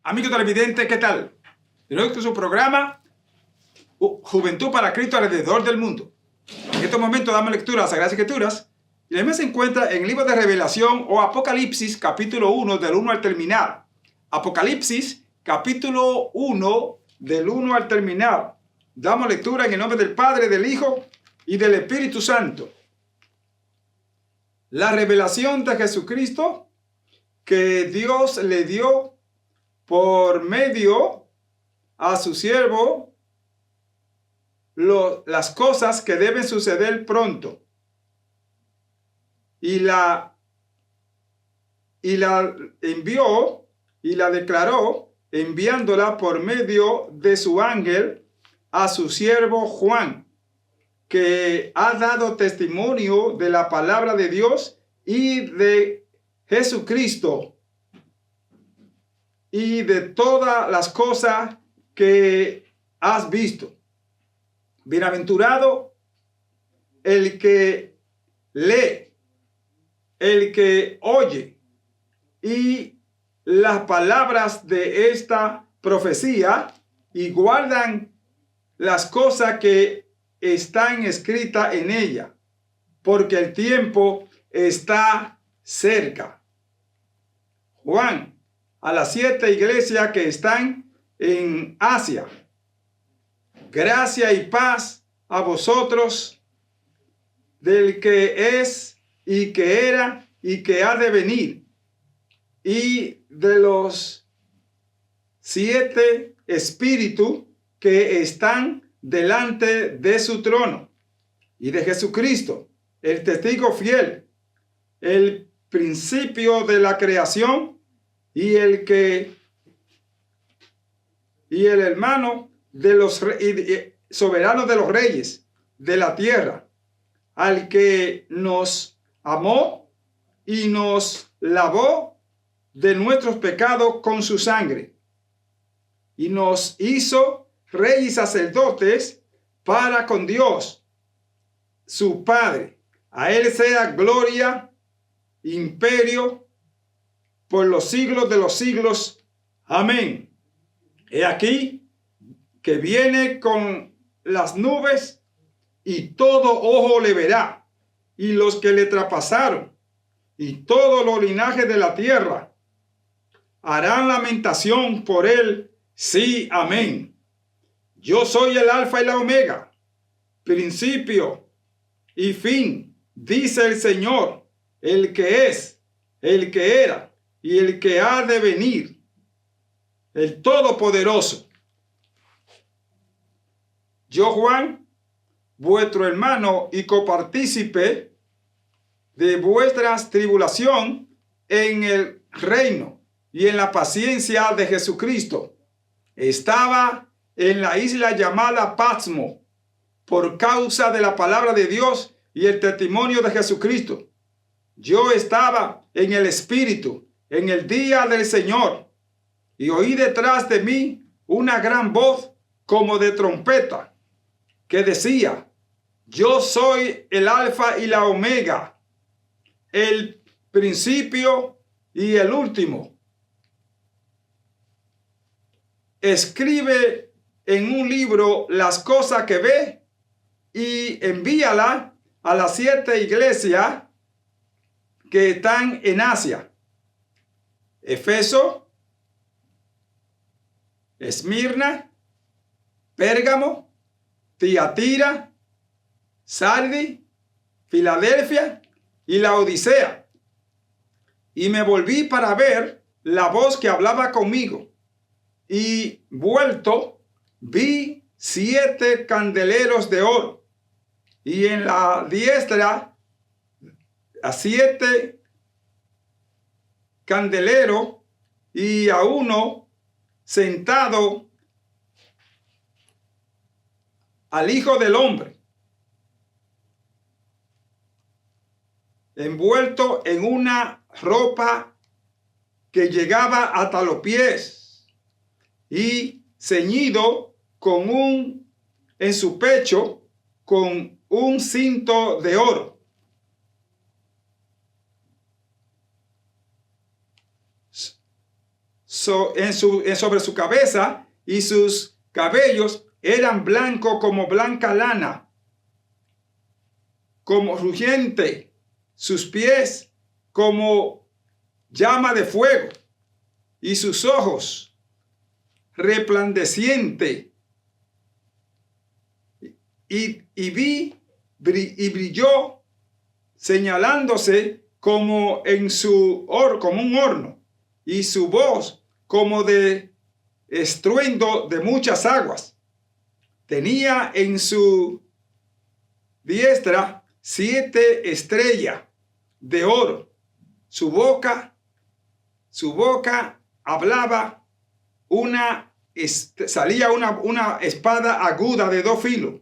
Amigo televidente, ¿qué tal? De nuevo con su programa Juventud para Cristo alrededor del mundo. En estos momentos damos lectura a las Sagradas Escrituras y además se encuentra en el libro de Revelación o Apocalipsis, capítulo 1, del 1 al terminar. Apocalipsis, capítulo 1, del 1 al terminar. Damos lectura en el nombre del Padre, del Hijo y del Espíritu Santo. La revelación de Jesucristo que Dios le dio por medio a su siervo las cosas que deben suceder pronto. Y la envió y la declaró enviándola por medio de su ángel a su siervo Juan, que ha dado testimonio de la palabra de Dios y de Jesucristo y de todas las cosas que has visto. Bienaventurado el que lee, el que oye y las palabras de esta profecía y guardan las cosas que están escritas en ella, porque el tiempo está cerca. Juan, a las 7 iglesias que están en Asia: gracia y paz a vosotros, del que es y que era y que ha de venir, y de los 7 espíritus que están delante de su trono, y de Jesucristo, el testigo fiel, el principio de la creación, y el hermano de los soberanos de los reyes de la tierra, al que nos amó y nos lavó de nuestros pecados con su sangre, y nos hizo reyes y sacerdotes para con Dios su Padre. A él sea gloria, imperio, por los siglos de los siglos. Amén. He aquí que viene con las nubes, y todo ojo le verá, y los que le traspasaron, y todos los linajes de la tierra harán lamentación por él. Sí, amén. Yo soy el alfa y la omega, principio y fin, dice el Señor, el que es, el que era y el que ha de venir, el Todopoderoso. Yo, Juan, vuestro hermano y copartícipe de vuestra tribulación en el reino y en la paciencia de Jesucristo, estaba en la isla llamada Patmos por causa de la palabra de Dios y el testimonio de Jesucristo. Yo estaba en el Espíritu en el día del Señor, y oí detrás de mí una gran voz como de trompeta, que decía: yo soy el alfa y la omega, el principio y el último. Escribe en un libro las cosas que ve y envíala a las 7 iglesias que están en Asia: Efeso, Esmirna, Pérgamo, Tiatira, Sardi, Filadelfia y la Odisea. Y me volví para ver la voz que hablaba conmigo, y vuelto vi 7 candeleros de oro, y en la diestra a 7 candeleros, y a uno sentado al Hijo del Hombre, envuelto en una ropa que llegaba hasta los pies, y ceñido en su pecho con un cinto de oro. sobre su cabeza, y sus cabellos eran blancos como blanca lana, como rugiente, sus pies como llama de fuego, y sus ojos resplandecientes. Y brilló, señalándose como como un horno, y su voz como de estruendo de muchas aguas. Tenía en su diestra 7 estrellas de oro. Su boca hablaba salía una espada aguda de 2 filos.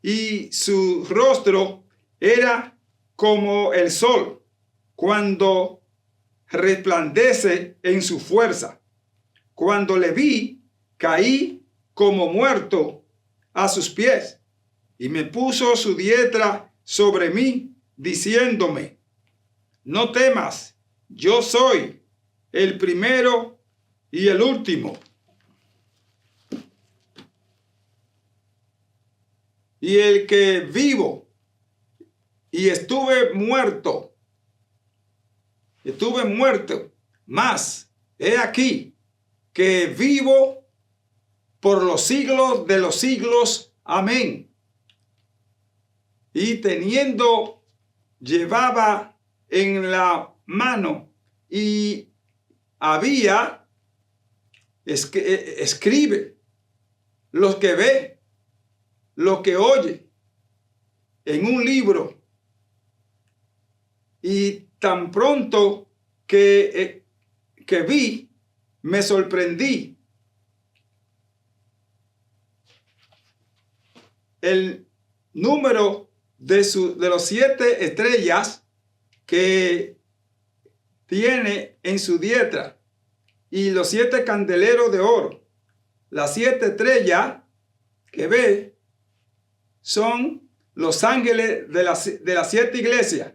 Y su rostro era como el sol cuando resplandece en su fuerza. Cuando le vi, caí como muerto a sus pies, y me puso su diestra sobre mí, diciéndome: no temas, yo soy el primero y el último, y el que vivo, y estuve muerto, mas he aquí que vivo por los siglos de los siglos. Amén. Y llevaba en la mano, y había, escribe lo que ve, lo que oye, en un libro. Y tan pronto que vi, me sorprendí. El número de los 7 estrellas que tiene en su diestra, y los 7 candeleros de oro. Las 7 estrellas que ve son los ángeles de las 7 iglesias,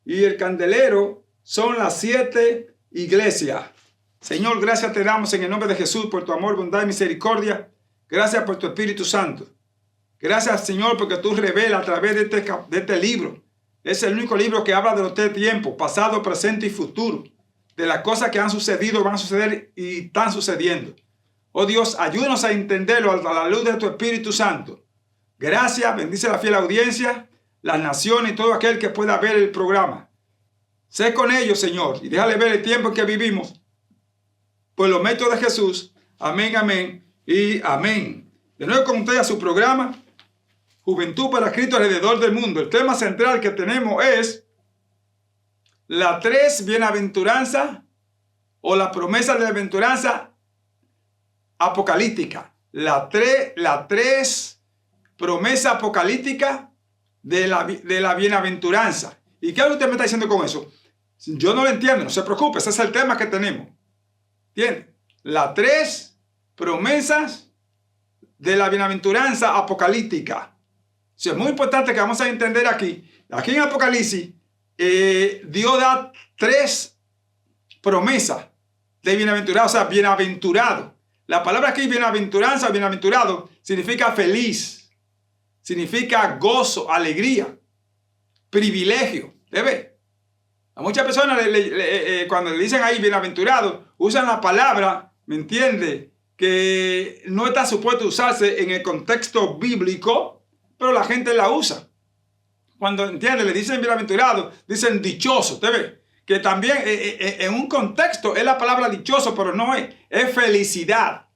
y el candelero son las 7 iglesias. Señor, gracias te damos en el nombre de Jesús por tu amor, bondad y misericordia. Gracias por tu Espíritu Santo. Gracias, Señor, porque tú revelas a través de este libro. Es el único libro que habla de los 3 tiempos, pasado, presente y futuro, de las cosas que han sucedido, van a suceder y están sucediendo. Oh Dios, ayúdanos a entenderlo a la luz de tu Espíritu Santo. Gracias, bendice la fiel audiencia, las naciones y todo aquel que pueda ver el programa. Sé con ellos, Señor, y déjale ver el tiempo en que vivimos, por los métodos de Jesús. Amén, amén y amén. De nuevo con ustedes a su programa, Juventud para Cristo alrededor del mundo. El tema central que tenemos es la 3 bienaventuranza, o la promesa de la bienaventuranza apocalíptica. La 3 promesa apocalíptica de la bienaventuranza. ¿Y qué usted me está diciendo con eso? Yo no lo entiendo, no se preocupe, ese es el tema que tenemos. ¿Entiende? Las 3 promesas de la bienaventuranza apocalíptica. Sí, es muy importante que vamos a entender aquí. Aquí en Apocalipsis, Dios da 3 promesas de bienaventurado, o sea, bienaventurado. La palabra aquí, bienaventuranza, bienaventurado, significa feliz, significa gozo, alegría, privilegio. ¿Debe? A muchas personas cuando le dicen ahí bienaventurado, usan la palabra, ¿me entiende?, que no está supuesto usarse en el contexto bíblico, pero la gente la usa. Cuando, entiende, le dicen bienaventurado, dicen dichoso. ¿Debe? Que también en un contexto es la palabra dichoso, pero no es felicidad,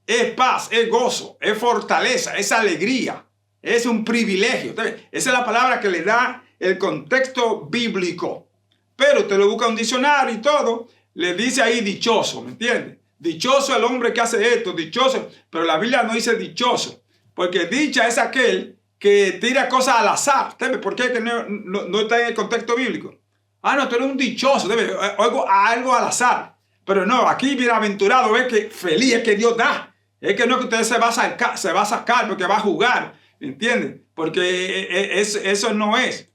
es paz, es gozo, es fortaleza, es alegría, es un privilegio. ¿Debe? Esa es la palabra que le da el contexto bíblico. Pero usted lo busca en un diccionario y todo, le dice ahí dichoso, ¿me entiende? Dichoso el hombre que hace esto, dichoso. Pero la Biblia no dice dichoso, porque dicha es aquel que tira cosas al azar. ¿Por qué? Que no está en el contexto bíblico. Ah, no, tú eres un dichoso, oigo algo al azar. Pero no, aquí bienaventurado es que feliz, es que Dios da. Es que no es que usted se va a sacar porque va a jugar, ¿entienden? Porque eso no es.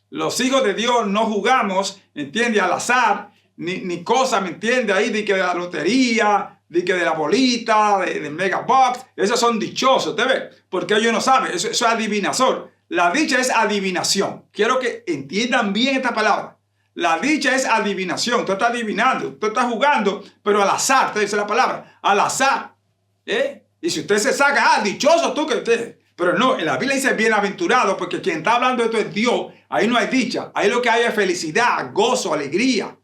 Los hijos de Dios no jugamos, ¿entiende? Al azar, ni cosas, ¿me entiendes? Ahí de que de la lotería, de que de la bolita, de Megabox. Esos son dichosos, ¿te ves? Porque ellos no saben, eso es adivinación. La dicha es adivinación. Quiero que entiendan bien esta palabra. La dicha es adivinación. Tú estás adivinando, tú estás jugando, pero al azar, te dice la palabra, al azar. Y si usted se saca, dichoso tú que usted. Pero no, en la Biblia dice bienaventurado, porque quien está hablando de esto es Dios. Ahí no hay dicha. Ahí lo que hay es felicidad, gozo, alegría,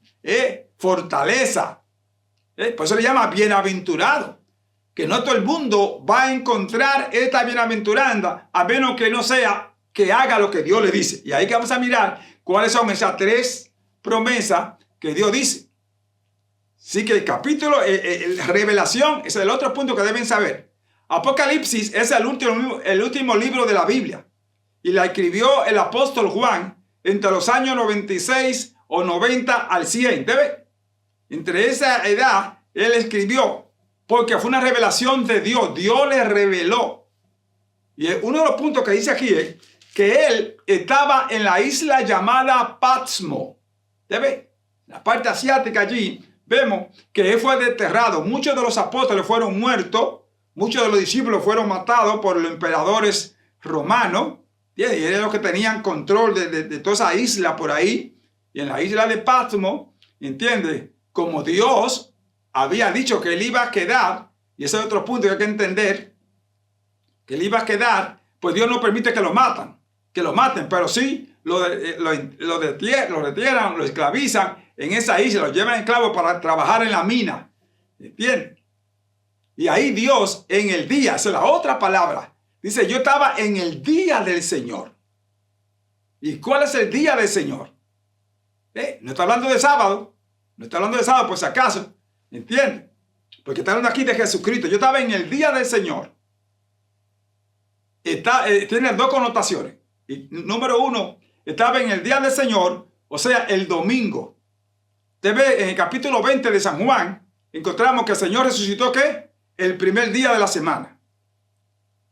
fortaleza. Por eso le llama bienaventurado. Que no todo el mundo va a encontrar esta bienaventuranza, a menos que no sea que haga lo que Dios le dice. Y ahí que vamos a mirar cuáles son esas 3 promesas que Dios dice. Así que el capítulo, Revelación, es el otro punto que deben saber. Apocalipsis es el último libro de la Biblia. Y la escribió el apóstol Juan entre los años 96 o 90 al 100. ¿Debe? Entre esa edad, él escribió, porque fue una revelación de Dios. Dios le reveló. Y uno de los puntos que dice aquí es que él estaba en la isla llamada Patmos. ¿Debe? La parte asiática allí, vemos que él fue desterrado. Muchos de los apóstoles fueron muertos. Muchos de los discípulos fueron matados por los emperadores romanos. Y eran los que tenían control de toda esa isla por ahí. Y en la isla de Patmos, ¿entiendes? Como Dios había dicho que él iba a quedar, y ese es otro punto que hay que entender, que él iba a quedar, pues Dios no permite que lo maten, pero sí lo detieran, lo esclavizan en esa isla, lo llevan esclavo para trabajar en la mina. ¿Entiendes? Y ahí Dios en el día, esa es la otra palabra, dice, yo estaba en el día del Señor. ¿Y cuál es el día del Señor? No está hablando de sábado, no está hablando de sábado por si acaso, ¿entiendes? Porque está hablando aquí de Jesucristo. Yo estaba en el día del Señor. Tiene 2 connotaciones. Y, número 1, estaba en el día del Señor, o sea, el domingo. Usted ve en el capítulo 20 de San Juan, encontramos que el Señor resucitó, ¿qué? El primer día de la semana.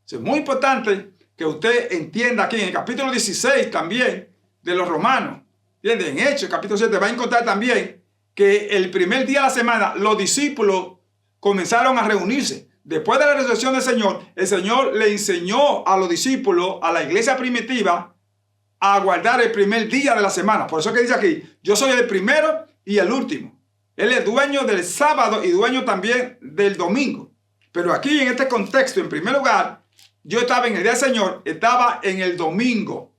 Es muy importante que usted entienda aquí en el capítulo 16 también de los Romanos. ¿Entiende? En Hechos, capítulo 7, va a encontrar también que el primer día de la semana los discípulos comenzaron a reunirse. Después de la resurrección del Señor, el Señor le enseñó a los discípulos, a la iglesia primitiva, a guardar el primer día de la semana. Por eso que dice aquí, yo soy el primero y el último. Él es dueño del sábado y dueño también del domingo. Pero aquí en este contexto, en primer lugar, yo estaba en el día del Señor, estaba en el domingo.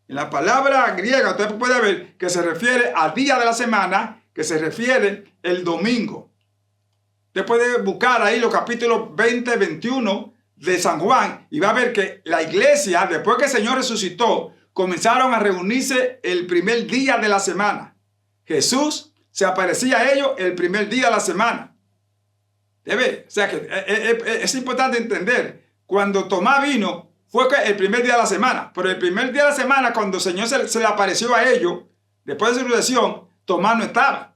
En la palabra griega usted puede ver que se refiere al día de la semana, que se refiere el domingo. Usted puede buscar ahí los capítulos 20, 21 de San Juan y va a ver que la iglesia, después que el Señor resucitó, comenzaron a reunirse el primer día de la semana. Jesús se aparecía a ellos el primer día de la semana. ¿Debe? O sea que es importante entender, cuando Tomás vino, fue el primer día de la semana, pero el primer día de la semana, cuando el Señor se le apareció a ellos, después de su resurrección, Tomás no estaba.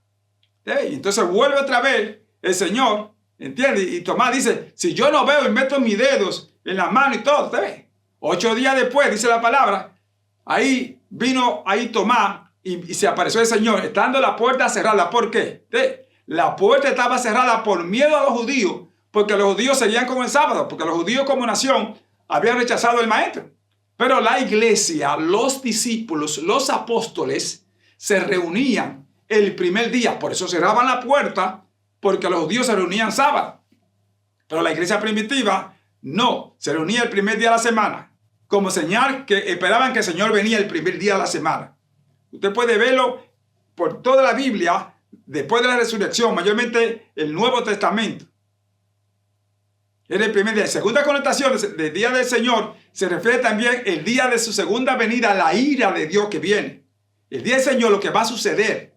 ¿Debe? Y entonces vuelve otra vez el Señor, ¿entiendes? Y Tomás dice, si yo no veo y meto mis dedos en la mano y todo, ¿debe? 8 días después, dice la palabra, ahí vino Tomás y se apareció el Señor, estando la puerta cerrada. ¿Por qué? ¿Debe? La puerta estaba cerrada por miedo a los judíos, porque los judíos seguían con el sábado, porque los judíos como nación habían rechazado el maestro. Pero la iglesia, los discípulos, los apóstoles se reunían el primer día. Por eso cerraban la puerta, porque los judíos se reunían sábado. Pero la iglesia primitiva no, se reunía el primer día de la semana, como señal que esperaban que el Señor venía el primer día de la semana. Usted puede verlo por toda la Biblia. Después de la resurrección, mayormente el Nuevo Testamento. Era el primer día. Segunda connotación del día del Señor se refiere también el día de su segunda venida, la ira de Dios que viene. El día del Señor, lo que va a suceder,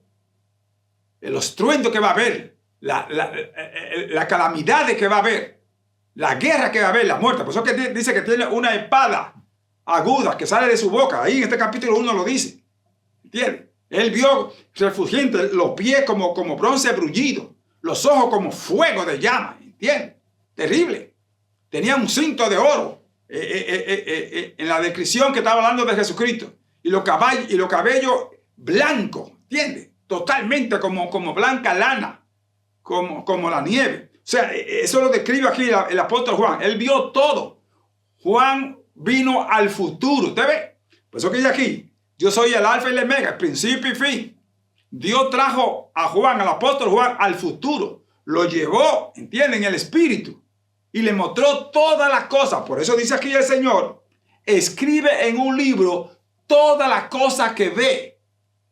el estruendo que va a haber, la calamidad que va a haber, la guerra que va a haber, la muerte. Por eso que dice que tiene una espada aguda que sale de su boca. Ahí en este capítulo 1 lo dice. ¿Entiendes? Él vio refulgente, los pies como bronce brullido, los ojos como fuego de llama, ¿entiendes? Terrible. Tenía un cinto de oro en la descripción que estaba hablando de Jesucristo. Y los cabellos blancos, ¿entiendes? totalmente como blanca lana, como la nieve. O sea, eso lo describe aquí el apóstol Juan. Él vio todo. Juan vino al futuro. ¿Usted ve? Por eso que dice aquí, yo soy el alfa y el omega, el principio y fin. Dios trajo a Juan, al apóstol Juan, al futuro. Lo llevó, ¿entienden? El espíritu. Y le mostró todas las cosas. Por eso dice aquí el Señor, escribe en un libro todas las cosas que ve,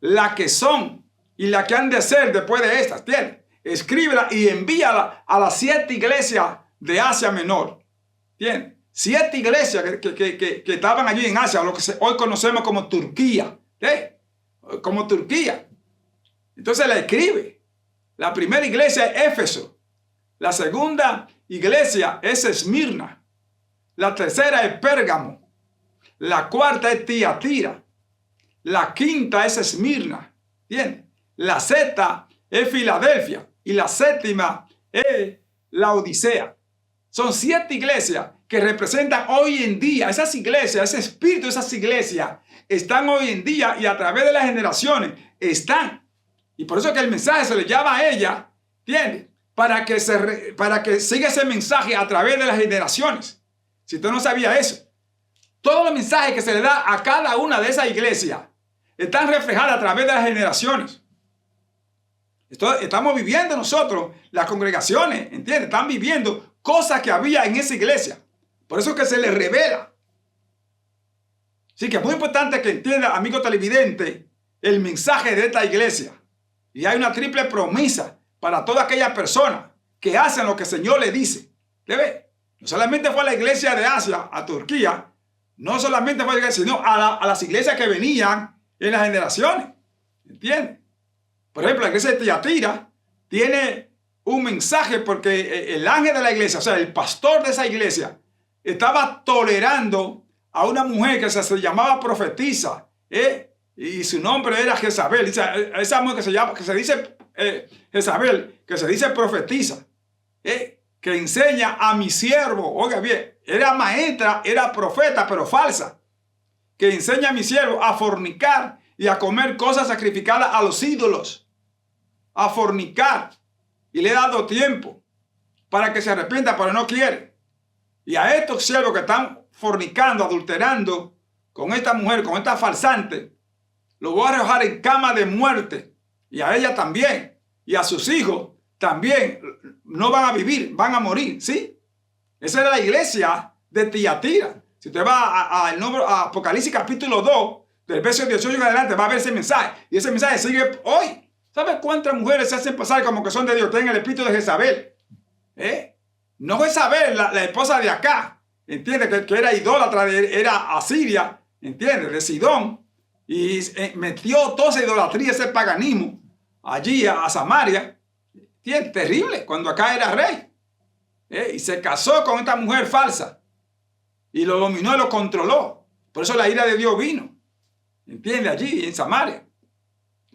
las que son y las que han de ser después de estas. ¿Entiendes? Escríbela y envíala a las 7 iglesias de Asia Menor. ¿Entiendes? 7 iglesias que estaban allí en Asia, lo que hoy conocemos como Turquía. ¿Eh? Como Turquía. Entonces la escribe. La primera iglesia es Éfeso. La segunda iglesia es Esmirna. La tercera es Pérgamo. La cuarta es Tiatira. La quinta es Esmirna. ¿Entiendes? La sexta es Filadelfia. Y la séptima es la Odisea. Son 7 iglesias que representan hoy en día. Esas iglesias, ese espíritu de esas iglesias están hoy en día y a través de las generaciones están. Y por eso que el mensaje se le llama a ella, ¿entiendes? Para que siga ese mensaje a través de las generaciones. Si usted no sabía eso, todos los mensajes que se le da a cada una de esas iglesias están reflejados a través de las generaciones. Estamos viviendo nosotros, las congregaciones, ¿entiendes? Están viviendo cosas que había en esa iglesia. Por eso que se les revela. Así que es muy importante que entienda, amigo televidente, el mensaje de esta iglesia. Y hay una triple promesa para toda aquella persona que hacen lo que el Señor le dice. ¿Le ve? No solamente fue a la iglesia de Asia, a Turquía, no solamente fue a la iglesia, sino a las iglesias que venían en las generaciones. ¿Entiendes? Por ejemplo, la iglesia de Tiatira tiene un mensaje porque el ángel de la iglesia, o sea, el pastor de esa iglesia, estaba tolerando a una mujer que se llamaba profetisa, y su nombre era Jezabel. Esa mujer que se dice Jezabel, que se dice profetisa, que enseña a mi siervo, oiga bien, era maestra, era profeta, pero falsa, que enseña a mi siervo a fornicar y a comer cosas sacrificadas a los ídolos, a fornicar, y le he dado tiempo para que se arrepienta, pero no quiere. Y a estos siervos que están fornicando, adulterando con esta mujer, con esta falsante, lo voy a arrojar en cama de muerte. Y a ella también. Y a sus hijos también. No van a vivir, van a morir. ¿Sí? Esa era la iglesia de Tiatira. Si usted va a Apocalipsis capítulo 2, del verso 18 en adelante, va a ver ese mensaje. Y ese mensaje sigue hoy. ¿Sabe cuántas mujeres se hacen pasar como que son de Dios? Tienen el espíritu de Jezabel. No Jezabel, la esposa de acá. ¿Entiende? Que era idólatra, era asiria. ¿Entiende? De Sidón. Y metió toda esa idolatría, ese paganismo allí a Samaria. ¿Entiende? Terrible. Cuando acá era rey. Y se casó con esta mujer falsa. Y lo dominó y lo controló. Por eso la ira de Dios vino. ¿Entiende? Allí en Samaria.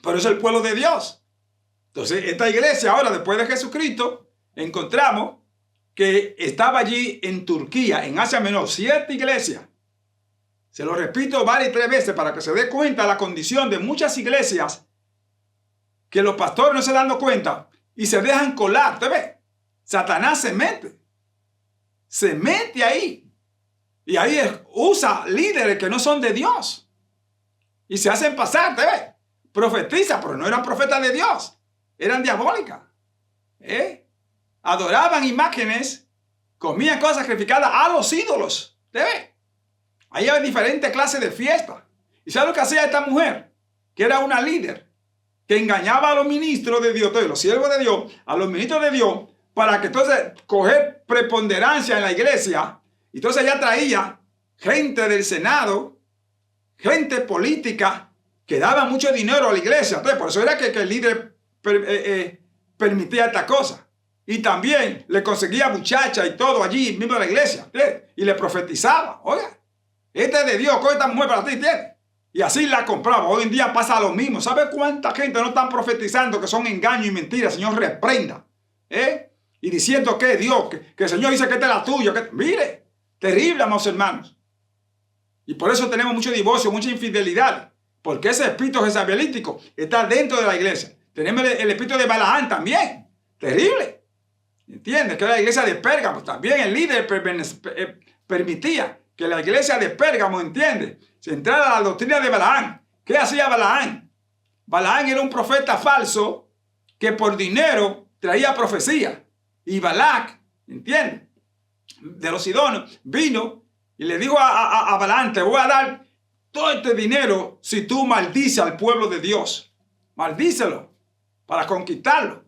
Pero es el pueblo de Dios. Entonces, esta iglesia ahora, después de Jesucristo, encontramos que estaba allí en Turquía, en Asia Menor, 7 iglesias. Se lo repito varias y 3 veces para que se dé cuenta de la condición de muchas iglesias que los pastores no se dan cuenta y se dejan colar. ¿Te ves? Satanás se mete. Se mete ahí. Y ahí usa líderes que no son de Dios. Y se hacen pasar, ¿te ves? Profetiza, pero no eran profetas de Dios. Eran diabólicas. Adoraban imágenes, comían cosas sacrificadas a los ídolos. ¿Te ves? Ahí hay diferentes clases de fiestas. ¿Y sabes lo que hacía esta mujer? Que era una líder, que engañaba a los ministros de Dios, los siervos de Dios, a los ministros de Dios, para que entonces coger preponderancia en la iglesia. Entonces ella traía gente del Senado, gente política, que daba mucho dinero a la iglesia. Entonces, por eso era que el líder permitía esta cosa. Y también le conseguía muchachas y todo allí mismo en la iglesia. ¿Entiendes? Y le profetizaba. Oiga, esta es de Dios, coge esta mujer para ti, ¿entiendes? Y así la compraba. Hoy en día pasa lo mismo. ¿Sabe cuánta gente no están profetizando que son engaños y mentiras? Señor, reprenda. Y diciendo que es Dios, que el Señor dice que esta es la tuya. Mire, terrible, amados hermanos. Y por eso tenemos mucho divorcio, mucha infidelidad. Porque ese espíritu jezabelítico está dentro de la iglesia. Tenemos el espíritu de Balaam también. Terrible. ¿Entiendes? Que la iglesia de Pérgamo también el líder permitía que la iglesia de Pérgamo, ¿entiendes?, se entrara a la doctrina de Balaam. ¿Qué hacía Balaam? Balaam era un profeta falso que por dinero traía profecía. Y Balac, ¿entiendes?, de los sidonios, vino y le dijo a Balaam: te voy a dar todo este dinero si tú maldices al pueblo de Dios. Maldícelo para conquistarlo.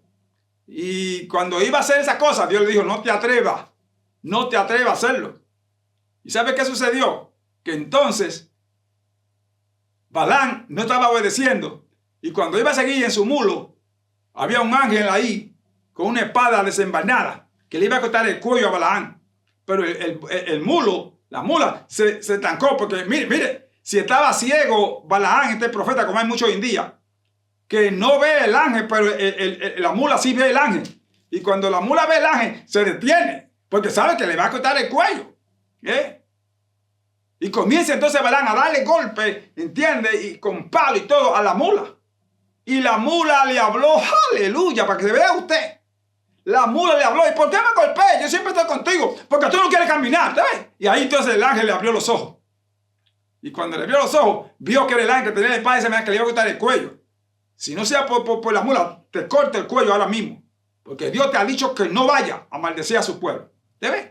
Y cuando iba a hacer esa cosa, Dios le dijo: no te atrevas a hacerlo. ¿Y sabe qué sucedió? Que entonces Balaam no estaba obedeciendo, y cuando iba a seguir en su mulo, había un ángel ahí con una espada desenvainada que le iba a cortar el cuello a Balaam. Pero el mulo, la mula, se estancó, porque mire, si estaba ciego Balaam, este profeta, como hay mucho hoy en día, que no ve el ángel, pero la mula sí ve el ángel. Y cuando la mula ve el ángel, se detiene, porque sabe que le va a cortar el cuello. Y comienza entonces Balaam a darle golpe, ¿entiende?, y con palo y todo a la mula. Y la mula le habló, aleluya, para que se vea usted. La mula le habló: ¿y por qué me golpeas? Yo siempre estoy contigo, porque tú no quieres caminar, ¿sabes? Y ahí entonces el ángel le abrió los ojos. Y cuando le abrió los ojos, vio que era el ángel que tenía la espada y se me que le iba a cortar el cuello. Si no sea por la mula, te corta el cuello ahora mismo. Porque Dios te ha dicho que no vaya a maldecir a su pueblo. ¿Te ves?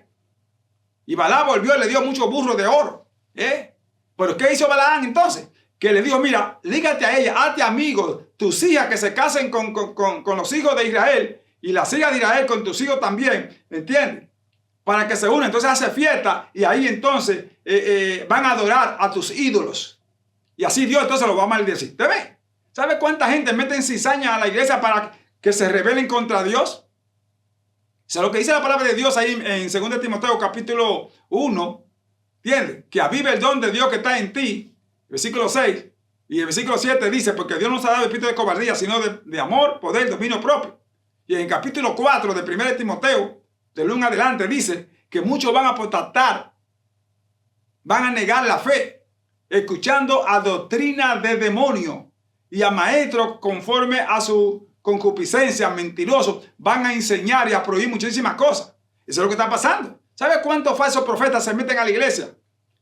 Y Balaam volvió y le dio muchos burros de oro. ¿Pero qué hizo Balaam entonces? Que le dijo: mira, lígate a ella, hazte amigos, tus hijas que se casen con los hijos de Israel, y las hijas de Israel con tus hijos también, ¿entiendes?, para que se unan. Entonces hace fiesta, y ahí entonces van a adorar a tus ídolos. Y así Dios entonces los va a maldecir. ¿Te ves? ¿Sabe cuánta gente mete en cizaña a la iglesia para que se rebelen contra Dios? O sea, lo que dice la palabra de Dios ahí en 2 Timoteo capítulo 1, ¿entiendes?, que avive el don de Dios que está en ti. Versículo 6 y el versículo 7 dice: porque Dios no nos ha dado espíritu de cobardía, sino de amor, poder, dominio propio. Y en el capítulo 4 de 1 Timoteo, del 1 adelante, dice que muchos van a apostatar, van a negar la fe, escuchando a doctrina de demonio y a maestros conforme a su concupiscencia, mentirosos, van a enseñar y a prohibir muchísimas cosas. Eso es lo que está pasando. ¿Sabe cuántos falsos profetas se meten a la iglesia?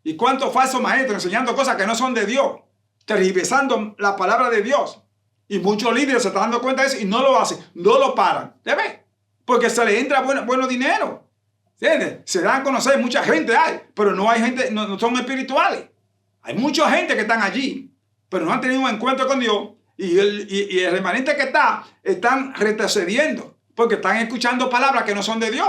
¿Y cuántos falsos maestros enseñando cosas que no son de Dios? Tergiversando la palabra de Dios. Y muchos líderes se están dando cuenta de eso y no lo hacen, no lo paran. ¿Te ves? Porque se le entra bueno dinero. ¿Entiendes? Se dan a conocer, mucha gente hay, pero no hay gente, no son espirituales. Hay mucha gente que están allí, pero no han tenido un encuentro con Dios. Y el remanente que están retrocediendo, porque están escuchando palabras que no son de Dios.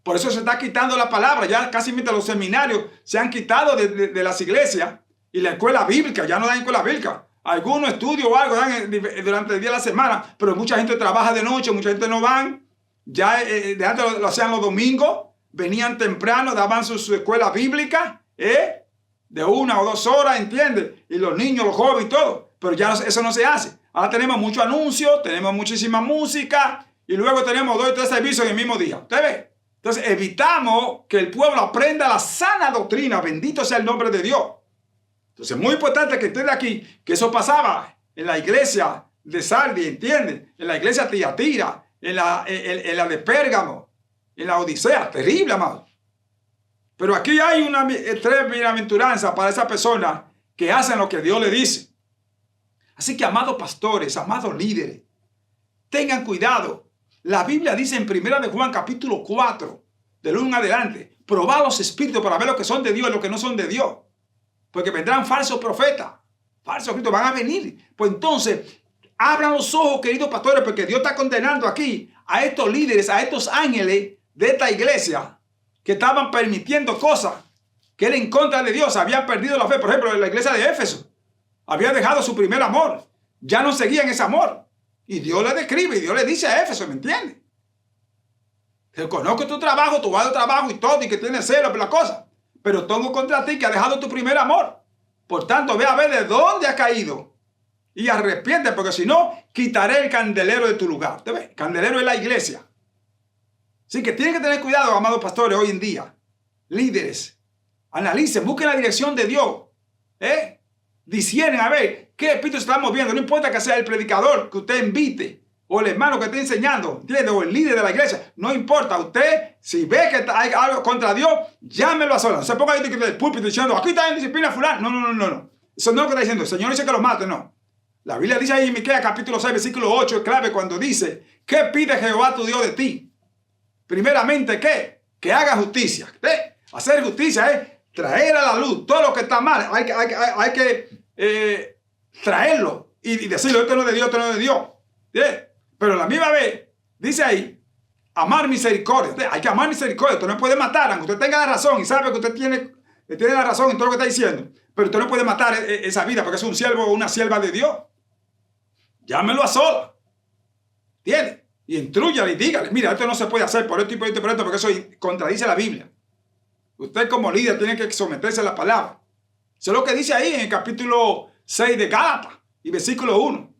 Por eso se está quitando la palabra. Ya casi los seminarios se han quitado de las iglesias, y la escuela bíblica, ya no dan escuela bíblica. Algunos estudios o algo dan durante el día de la semana, pero mucha gente trabaja de noche, mucha gente no van. Ya de antes lo hacían los domingos, venían temprano, daban su escuela bíblica, de 1 o 2 horas, ¿entiendes? Y los niños, los jóvenes y todo. Pero ya eso no se hace. Ahora tenemos muchos anuncios, tenemos muchísima música, y luego tenemos 2 y 3 servicios en el mismo día. ¿Usted ve? Entonces evitamos que el pueblo aprenda la sana doctrina. Bendito sea el nombre de Dios. Entonces es muy importante que esté aquí, que eso pasaba en la iglesia de Sardis, ¿entiendes? En la iglesia de Tiatira, en la de Pérgamo, en la Odisea. Terrible, amado. Pero aquí hay 3 bienaventuranzas para esa persona que hacen lo que Dios le dice. Así que, amados pastores, amados líderes, tengan cuidado. La Biblia dice en 1 de Juan capítulo 4, del 1 en adelante: probad los espíritus para ver lo que son de Dios y lo que no son de Dios. Porque vendrán falsos profetas, falsos cristos, van a venir. Pues entonces, abran los ojos, queridos pastores, porque Dios está condenando aquí a estos líderes, a estos ángeles de esta iglesia que estaban permitiendo cosas que eran en contra de Dios. Habían perdido la fe. Por ejemplo, en la iglesia de Éfeso había dejado su primer amor. Ya no seguían ese amor. Y Dios le describe, y Dios le dice a Éfeso, ¿me entiendes? Reconozco tu trabajo, tu buen trabajo y todo, y que tienes celo por la cosa. Pero tengo contra ti que has dejado tu primer amor. Por tanto, ve a ver de dónde has caído y arrepiente, porque si no, quitaré el candelero de tu lugar. ¿Te ves? Candelero es la iglesia. Así que tienen que tener cuidado, amados pastores, hoy en día. Líderes, analicen, busquen la dirección de Dios. disciernen a ver qué espíritu se está moviendo. No importa que sea el predicador que usted invite o el hermano que esté enseñando, ¿entiende? O el líder de la iglesia. No importa. Usted, si ve que hay algo contra Dios, llámelo a solas. No se ponga ahí del púlpito diciendo, aquí está en disciplina fulano. No. Eso no es lo que está diciendo. El Señor dice que los mate, no. La Biblia dice ahí en Miqueas capítulo 6, versículo 8, es clave cuando dice, ¿qué pide Jehová tu Dios de ti? Primeramente, ¿qué? Que haga justicia. Hacer justicia es traer a la luz todo lo que está mal. Hay que traerlo y decirlo, esto no es de Dios, esto no es de Dios. Pero a la misma vez, dice ahí, amar misericordia. Hay que amar misericordia. Usted no puede matar, aunque usted tenga la razón y sabe que usted tiene la razón en todo lo que está diciendo. Pero usted no puede matar esa vida porque es un siervo o una sierva de Dios. Llámelo a sola. ¿Entiende? Y instrúyale y dígale, mira, esto no se puede hacer por esto y por esto, porque eso contradice la Biblia. Usted como líder tiene que someterse a la palabra. Eso es lo que dice ahí en el capítulo 6 de Gálatas y versículo 1.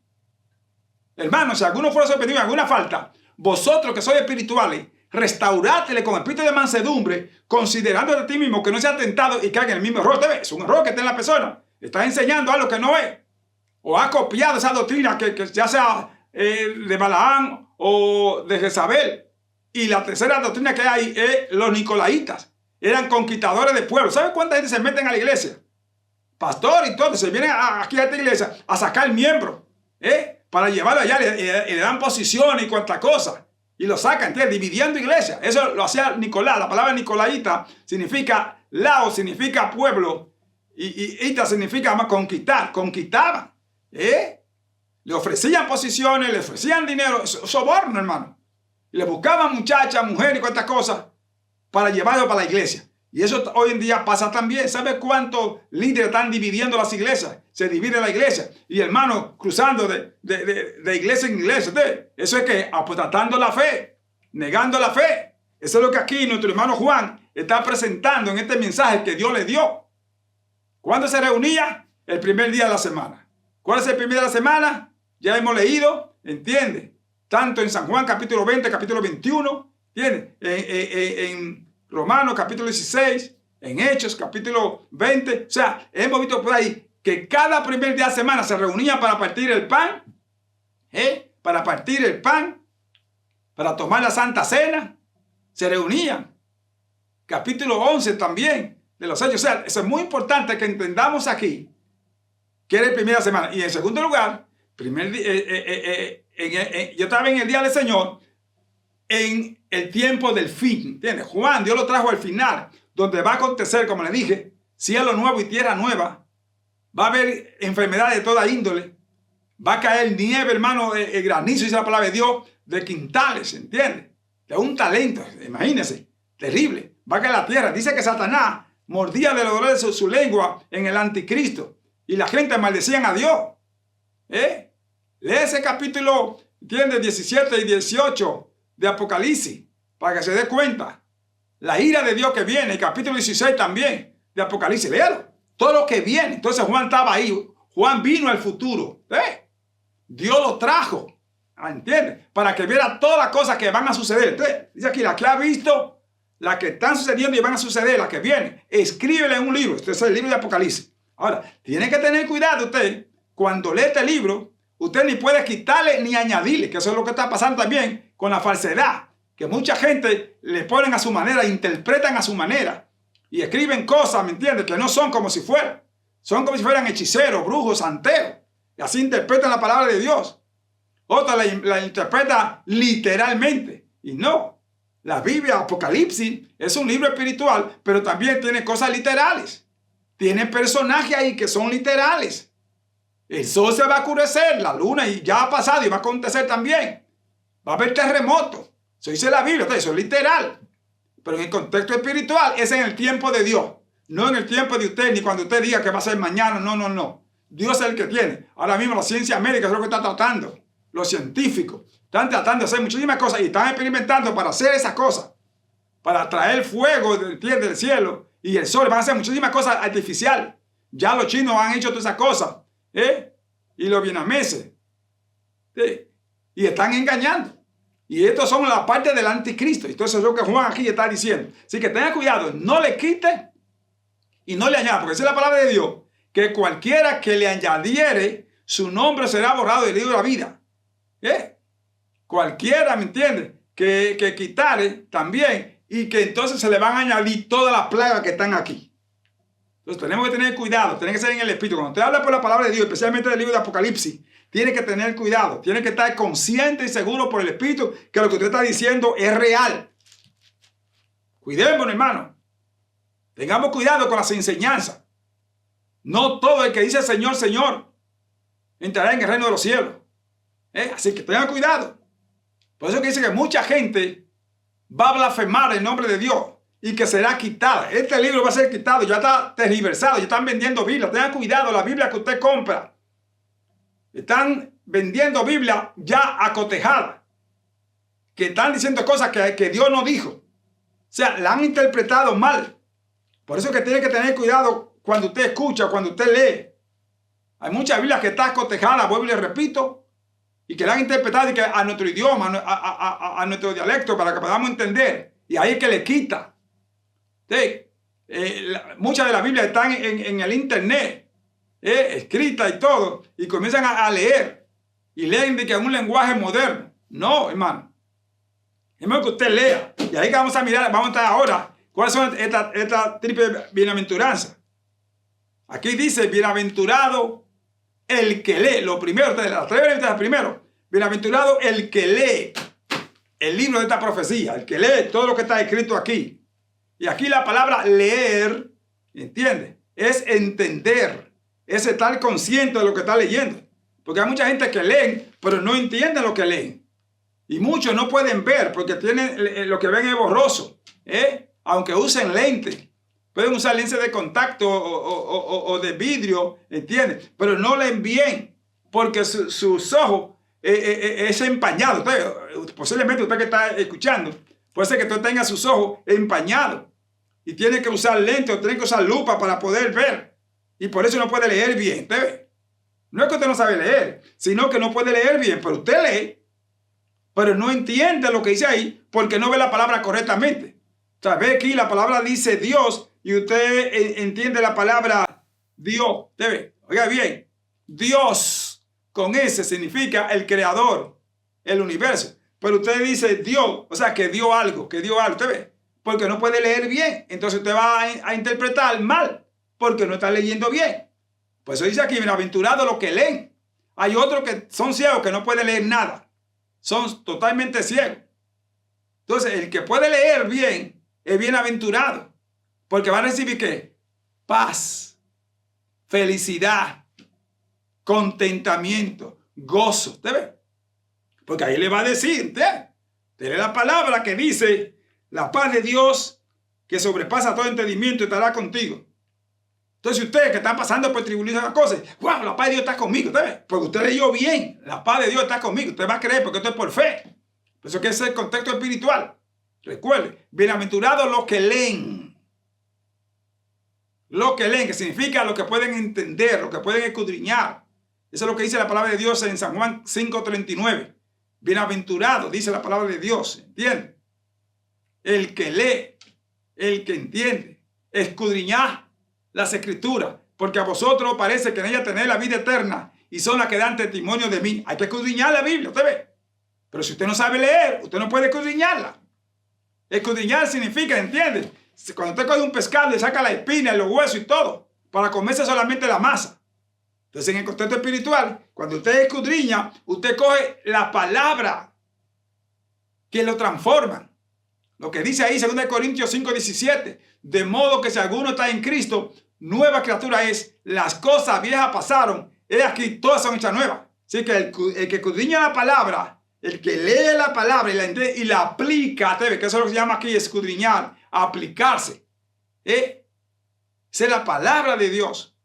Hermanos, si alguno fuera sorprendido en alguna falta, vosotros que sois espirituales, restaurátele con espíritu de mansedumbre, considerando de ti mismo que no sea tentado y caiga en el mismo error. Es un error que está en la persona. Está enseñando algo que no es. O ha copiado esa doctrina que ya sea de Balaam o de Jezabel. Y la tercera doctrina que hay es los nicolaitas. Eran conquistadores de pueblo. ¿Sabe cuánta gente se meten a la iglesia? Pastor y todo. Se vienen aquí a esta iglesia a sacar miembros. Para llevarlo allá y le dan posiciones y cuantas cosas. Y lo sacan, ¿entiendes? Dividiendo iglesia. Eso lo hacía Nicolás. La palabra nicolaita significa lao, significa pueblo. Y ita significa conquistar. Conquistaban. Le ofrecían posiciones, le ofrecían dinero. Soborno, hermano. Y le buscaban muchachas, mujeres y cuantas cosas para llevarlo para la iglesia. Y eso hoy en día pasa también. ¿Sabe cuántos líderes están dividiendo las iglesias? Se divide la iglesia. Y hermanos cruzando de iglesia en iglesia. Eso es que apostatando la fe, negando la fe. Eso es lo que aquí nuestro hermano Juan está presentando en este mensaje que Dios le dio. ¿Cuándo se reunía? El primer día de la semana. ¿Cuál es el primer día de la semana? Ya hemos leído, ¿entiende? Tanto en San Juan capítulo 20, capítulo 21, ¿entiende? En Romanos capítulo 16, en Hechos capítulo 20. O sea, hemos visto por ahí que cada primer día de la semana se reunían para partir el pan. Para partir el pan. Para tomar la Santa Cena. Se reunían. Capítulo 11 también de los Hechos. O sea, eso es muy importante que entendamos aquí que era el primer día de la semana. Y en segundo lugar, yo estaba en el día del Señor en el tiempo del fin, ¿entiendes? Juan, Dios lo trajo al final, donde va a acontecer, como le dije, cielo nuevo y tierra nueva. Va a haber enfermedades de toda índole. Va a caer nieve, hermano, granizo, dice la palabra de Dios, de quintales, ¿entiendes? De un talento, imagínense, terrible. Va a caer la tierra. Dice que Satanás mordía de los dolores de su lengua en el anticristo. Y la gente maldecían a Dios. Lee ese capítulo, ¿entiendes? 17 y 18 de Apocalipsis, para que se dé cuenta. La ira de Dios que viene, el capítulo 16 también de Apocalipsis, léalo. Todo lo que viene. Entonces Juan estaba ahí. Juan vino al futuro. Dios lo trajo. ¿Entiendes? Para que viera todas las cosas que van a suceder. Entonces, dice aquí, la que ha visto, las que están sucediendo y van a suceder, las que vienen, escríbele en un libro. Este es el libro de Apocalipsis. Ahora, tiene que tener cuidado usted, cuando lee este libro, usted ni puede quitarle ni añadirle, que eso es lo que está pasando también con la falsedad, que mucha gente le ponen a su manera, interpretan a su manera y escriben cosas, ¿me entiendes? Que no son como si fueran. Son como si fueran hechiceros, brujos, santeros. Y así interpretan la palabra de Dios. Otra la interpreta literalmente. Y no. La Biblia, Apocalipsis, es un libro espiritual, pero también tiene cosas literales. Tiene personajes ahí que son literales. El sol se va a oscurecer, la luna y ya ha pasado y va a acontecer también. Va a haber terremotos. Eso dice la Biblia, eso es literal. Pero en el contexto espiritual es en el tiempo de Dios. No en el tiempo de usted, ni cuando usted diga que va a ser mañana. No. Dios es el que tiene. Ahora mismo la ciencia médica es lo que está tratando. Los científicos están tratando de hacer muchísimas cosas y están experimentando para hacer esas cosas. Para traer fuego del cielo y el sol. Van a hacer muchísimas cosas artificiales. Ya los chinos han hecho todas esas cosas. Y los vietnameses. Y están engañando. Y estos son la parte del anticristo. Entonces es lo que Juan aquí está diciendo. Así que tenga cuidado. No le quite y no le añada. Porque esa es la palabra de Dios. que cualquiera que le añadiere, su nombre será borrado del libro de la vida. Cualquiera, ¿me entiende? Que quitare también, y que entonces se le van a añadir todas las plagas que están aquí. Entonces tenemos que tener cuidado, tiene que ser en el Espíritu. Cuando usted habla por la palabra de Dios, especialmente del libro de Apocalipsis, tiene que tener cuidado, tiene que estar consciente y seguro por el Espíritu que lo que usted está diciendo es real. Cuidémonos, hermano. Tengamos cuidado con las enseñanzas. No todo el que dice Señor, Señor, entrará en el reino de los cielos. Así que tengan cuidado. Por eso que dice que mucha gente va a blasfemar el nombre de Dios y que será quitada. Este libro va a ser quitado, ya está tergiversado, ya están vendiendo Biblia. Tengan cuidado, la Biblia que usted compra. Están vendiendo Biblia ya acotejada. Que están diciendo cosas que Dios no dijo. O sea, la han interpretado mal. Por eso que tiene que tener cuidado cuando usted escucha, cuando usted lee. Hay muchas Biblias que están acotejadas, vuelvo y les repito, y que la han interpretado y que a nuestro idioma, a nuestro dialecto, para que podamos entender. Y ahí es que le quita. ¿Sí? Muchas de las Biblias están en el internet, escritas y todo, y comienzan a leer. Y leen de que es un lenguaje moderno. No, hermano. Es mejor que usted lea. Y ahí que vamos a mirar, vamos a estar ahora, cuáles son estas triple bienaventuranzas. Aquí dice, bienaventurado el que lee. Lo primero, las tres bienaventuranzas primero. Bienaventurado el que lee el libro de esta profecía. El que lee todo lo que está escrito aquí. Y aquí la palabra leer, ¿entiende? Es entender. Es estar consciente de lo que está leyendo. Porque hay mucha gente que leen, pero no entienden lo que leen. Y muchos no pueden ver porque tienen, lo que ven es borroso. Aunque usen lentes. Pueden usar lentes de contacto o de vidrio, ¿entiendes? Pero no leen bien porque sus ojos es empañado. Entonces, posiblemente usted que está escuchando, puede ser que usted tenga sus ojos empañados y tiene que usar lentes o tiene que usar lupa para poder ver. Y por eso no puede leer bien. ¿Usted ve? No es que usted no sabe leer, sino que no puede leer bien. Pero usted lee, pero no entiende lo que dice ahí porque no ve la palabra correctamente. O sea, ve aquí la palabra dice Dios y usted entiende la palabra Dios. ¿Usted ve? Oiga bien, Dios con ese significa el creador, el universo. Pero usted dice Dios, o sea, que dio algo, ¿usted ve? Porque no puede leer bien. Entonces usted va a interpretar mal porque no está leyendo bien. Por eso dice aquí, bienaventurados los que leen. Hay otros que son ciegos que no pueden leer nada. Son totalmente ciegos. Entonces, el que puede leer bien es bienaventurado. Porque va a recibir ¿qué? Paz, felicidad, contentamiento, gozo. ¿Usted ve? Porque ahí le va a decir, usted lee la palabra que dice, la paz de Dios que sobrepasa todo entendimiento estará contigo. Entonces usted que está pasando por tribulaciones, cosas, wow, la paz de Dios está conmigo. ¿Usted ve? Porque usted leyó bien, la paz de Dios está conmigo. Usted va a creer porque esto es por fe. Por eso que ese es el contexto espiritual. Recuerde, bienaventurados los que leen. Los que leen, que significa los que pueden entender, los que pueden escudriñar. Eso es lo que dice la palabra de Dios en San Juan 5:39. Bienaventurado, dice la palabra de Dios. ¿Entiende? El que lee, el que entiende, escudriñar las escrituras, porque a vosotros parece que en ella tenéis la vida eterna y son las que dan testimonio de mí. Hay que escudriñar la Biblia, usted ve. Pero si usted no sabe leer, usted no puede escudriñarla. Escudriñar significa, ¿entiende? Cuando usted coge un pescado, le saca la espina, los huesos y todo, para comerse solamente la masa. Entonces, en el contexto espiritual, cuando usted escudriña, usted coge la palabra que lo transforma. Lo que dice ahí, 2 Corintios 5:17, de modo que si alguno está en Cristo, nueva criatura es, las cosas viejas pasaron, he aquí, todas son hechas nuevas. Así que el que escudriña la palabra, el que lee la palabra y la aplica, que eso es lo que se llama aquí escudriñar, aplicarse. Esa es la palabra de Dios.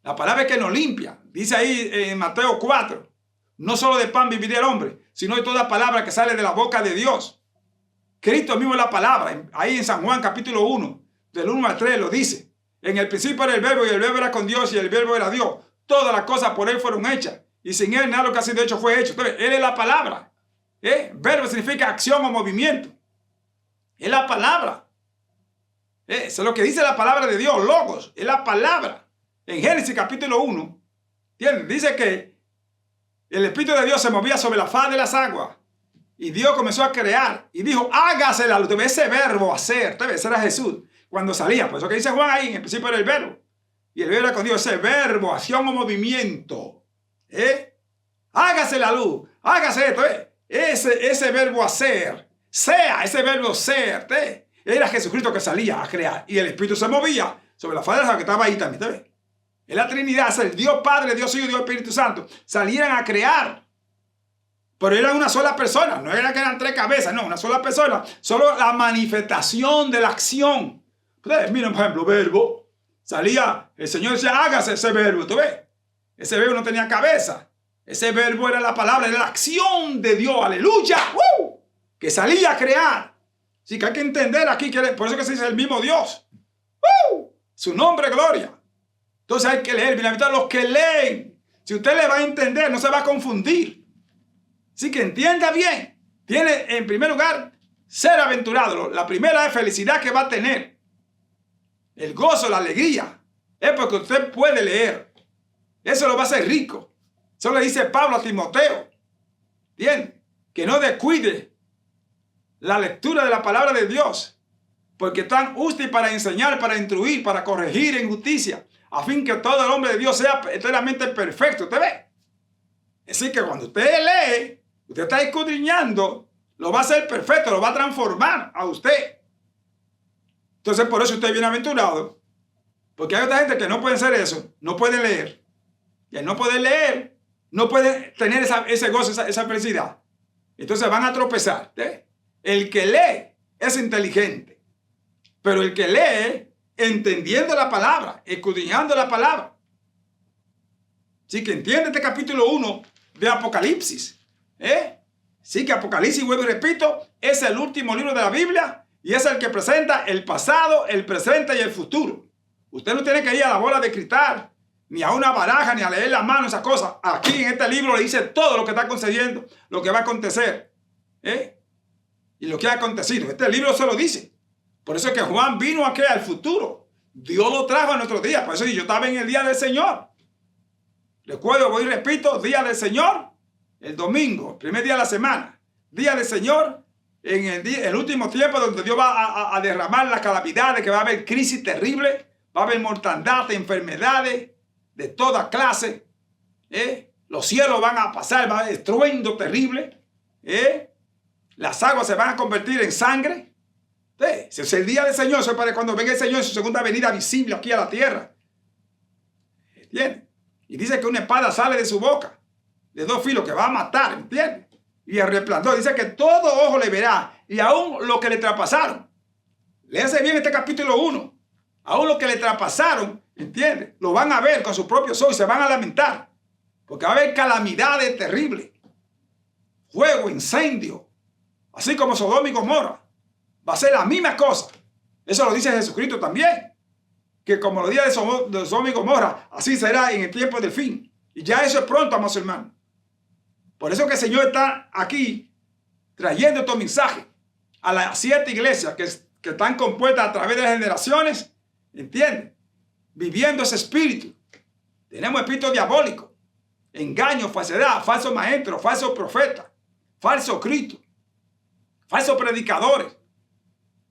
La palabra que nos limpia. Dice ahí en Mateo 4, no solo de pan vivirá el hombre, sino de toda palabra que sale de la boca de Dios. Cristo mismo es la palabra. Ahí en San Juan capítulo 1, del 1 al 3 lo dice. En el principio era el verbo y el verbo era con Dios y el verbo era Dios. Todas las cosas por él fueron hechas. Y sin él nada lo que ha sido hecho fue hecho. Entonces, él es la palabra. Verbo significa acción o movimiento. Es la palabra. Eso es lo que dice la palabra de Dios. Logos. Es la palabra. En Génesis capítulo 1, ¿entiendes? Dice que el Espíritu de Dios se movía sobre la faz de las aguas. Y Dios comenzó a crear. Y dijo, hágase la luz. Ese verbo hacer. Ese era Jesús. Cuando salía. Por eso que dice Juan ahí. En el principio era el verbo. Y el verbo era con Dios. Ese verbo, acción o movimiento. Hágase la luz. Hágase esto. Ese verbo hacer. Sea. Ese verbo ser. Era Jesucristo que salía a crear. Y el Espíritu se movía sobre la faz de las aguas que estaba ahí también. Es la Trinidad. Es el Dios Padre, Dios Hijo y Dios Espíritu Santo. Salieran a crear. Pero eran una sola persona, no era que eran tres cabezas, no, una sola persona. Solo la manifestación de la acción. Ustedes miren, por ejemplo, verbo. Salía, el Señor decía, hágase ese verbo, ¿tú ves? Ese verbo no tenía cabeza. Ese verbo era la palabra, era la acción de Dios, aleluya, que salía a crear. Así que hay que entender aquí, que por eso que se dice el mismo Dios. Su nombre, gloria. Entonces hay que leer, bienaventurados los que leen. Si usted le va a entender, no se va a confundir. Así que entienda bien. Tiene en primer lugar ser aventurado. La primera es felicidad que va a tener. El gozo, la alegría. Es porque usted puede leer. Eso lo va a hacer rico. Eso le dice Pablo a Timoteo. Bien. Que no descuide la lectura de la palabra de Dios. Porque es tan útil para enseñar, para instruir, para corregir en justicia. A fin que todo el hombre de Dios sea enteramente perfecto. ¿Usted ve? Así que cuando usted lee, usted está escudriñando, lo va a hacer perfecto, lo va a transformar a usted. Entonces, por eso usted es bienaventurado. Porque hay otra gente que no puede hacer eso, no puede leer. Y al no poder leer, no puede tener ese gozo, esa felicidad. Entonces van a tropezar. El que lee es inteligente. Pero el que lee, entendiendo la palabra, escudriñando la palabra. Así que entiende este capítulo 1 de Apocalipsis. Sí, que Apocalipsis, vuelvo y repito, es el último libro de la Biblia y es el que presenta el pasado, el presente y el futuro. Usted no tiene que ir a la bola de cristal, ni a una baraja, ni a leer la mano, esas cosas. Aquí en este libro le dice todo lo que está concediendo, lo que va a acontecer. Y lo que ha acontecido. Este libro se lo dice. Por eso es que Juan vino aquí al futuro. Dios lo trajo a nuestros días. Por eso yo estaba en el día del Señor. Recuerdo, voy y repito, día del Señor. El domingo, primer día de la semana, día del Señor, en el último tiempo donde Dios va a derramar las calamidades, que va a haber crisis terrible, va a haber mortandad, enfermedades de toda clase. Los cielos van a pasar, va a haber estruendo terrible. Las aguas se van a convertir en sangre. Ese es el día del Señor, eso es para cuando venga el Señor en su segunda venida visible aquí a la tierra. ¿Entiendes? Y dice que una espada sale de su boca. De dos filos que va a matar, ¿entiendes? Y el resplandor dice que todo ojo le verá, y aún lo que le traspasaron. Léase bien este capítulo 1. Aún lo que le traspasaron, ¿entiendes? Lo van a ver con sus propios ojos y se van a lamentar. Porque va a haber calamidades terribles. Fuego, incendio. Así como Sodoma y Gomorra. Va a ser la misma cosa. Eso lo dice Jesucristo también. Que como los días de Sodoma y Gomorra, así será en el tiempo del fin. Y ya eso es pronto, amados hermanos. Por eso que el Señor está aquí trayendo estos mensajes a las 7 iglesias que están compuestas a través de las generaciones. ¿Entienden? Viviendo ese espíritu. Tenemos espíritu diabólico, engaño, falsedad, falso maestro, falso profeta, falso Cristo, falsos predicadores.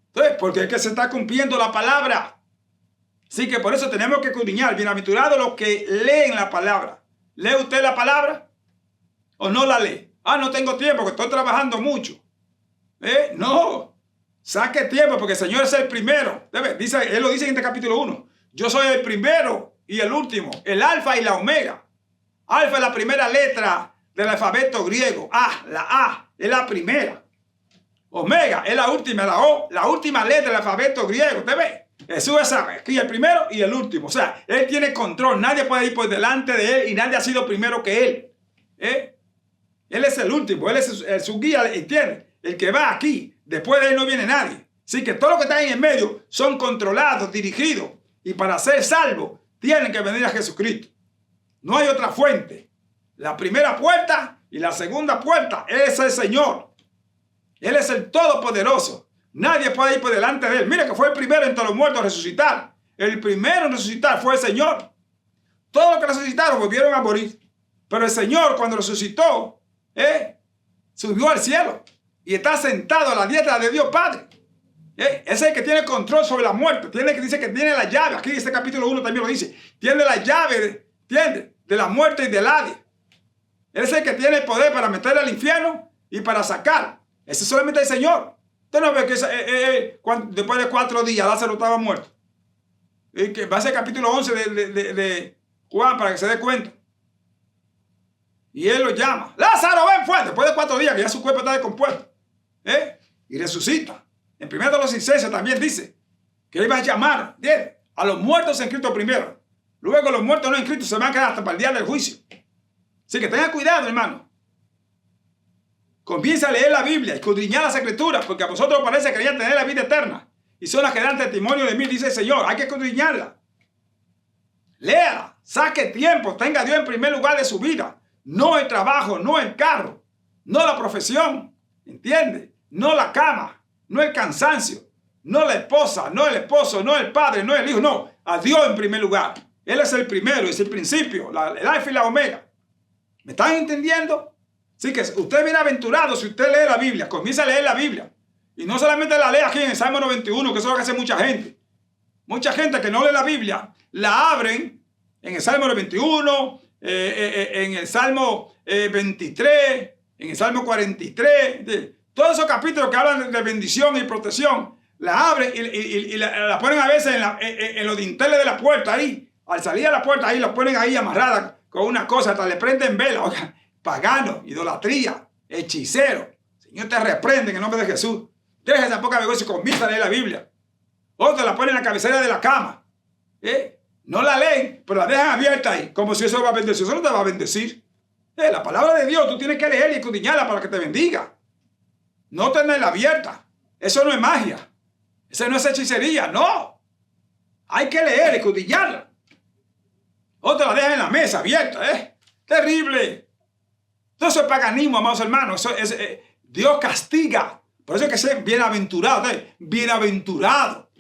Entonces, porque es que se está cumpliendo la palabra. Así que por eso tenemos que escudriñar. Bienaventurados los que leen la palabra. ¿Lee usted la palabra o no la lee? No tengo tiempo, que estoy trabajando mucho. No, saque tiempo porque el Señor es el primero. Él lo dice en este capítulo 1. Yo soy el primero y el último, el alfa y la omega. Alfa es la primera letra del alfabeto griego. La A es la primera. Omega es la última, la O, la última letra del alfabeto griego. ¿Usted ve? Jesús es aquí el primero y el último. O sea, Él tiene control. Nadie puede ir por delante de Él y nadie ha sido primero que Él. Él es el último. Él es su guía, ¿entiende? El que va aquí. Después de Él no viene nadie. Así que todo lo que está en el medio son controlados, dirigidos. Y para ser salvos tienen que venir a Jesucristo. No hay otra fuente. La primera puerta y la segunda puerta es el Señor. Él es el Todopoderoso. Nadie puede ir por delante de Él. Mire que fue el primero entre los muertos a resucitar. El primero en resucitar fue el Señor. Todos los que resucitaron volvieron a morir. Pero el Señor, cuando resucitó, subió al cielo y está sentado a la diestra de Dios Padre. Es el que tiene control sobre la muerte. Dice que tiene la llave. Aquí en este capítulo 1 también lo dice. Tiene la llave, de la muerte y del Hades. Él es el que tiene el poder para meterle al infierno y para sacar. Ese es solamente el Señor. Usted no ve que después de 4 días Lázaro estaba muerto. Y que va a ser el capítulo 11 de Juan para que se dé cuenta. Y él lo llama. Lázaro, ven fuera. Después de 4 días que ya su cuerpo está descompuesto. Y resucita. En 1 Tesalonicenses también dice que él iba a llamar a los muertos en Cristo primero. Luego los muertos no en Cristo se van a quedar hasta para el día del juicio. Así que tengan cuidado, hermano. Comienza a leer la Biblia, escudriñar las Escrituras, porque a vosotros parece que querían tener la vida eterna. Y son las que dan testimonio de mí, dice el Señor. Hay que escudriñarla. Léala, saque tiempo, tenga a Dios en primer lugar de su vida. No el trabajo, no el carro, no la profesión, ¿entiende? No la cama. No el cansancio, no la esposa, no el esposo, no el padre, no el hijo, no. A Dios en primer lugar. Él es el primero, es el principio, el alfa y la omega. ¿Me están entendiendo? Así que usted es bienaventurado si usted lee la Biblia, comienza a leer la Biblia. Y no solamente la lee aquí en el Salmo 91, que eso es lo que hace mucha gente. Mucha gente que no lee la Biblia, la abren en el Salmo 91, en el Salmo 23, en el Salmo 43, todos esos capítulos que hablan de bendición y protección, la abren y la ponen a veces en los dinteles de la puerta ahí. Al salir a la puerta ahí, la ponen ahí amarrada con una cosa, hasta le prenden vela. Oigan, pagano, idolatría, hechicero. Señor te reprende en el nombre de Jesús. Deja esa poca vergüenza y comienza a leer la Biblia. Otros la ponen en la cabecera de la cama. No la leen, pero la dejan abierta ahí, como si eso va a bendecir. Eso no te va a bendecir. La palabra de Dios, tú tienes que leer y escudriñarla para que te bendiga. No tenerla abierta. Eso no es magia. Eso no es hechicería. No. Hay que leer, escudriñarla. Otros la dejan en la mesa abierta. Terrible. Todo eso es paganismo, amados hermanos. Dios castiga. Por eso hay que ser bienaventurado. Bienaventurado.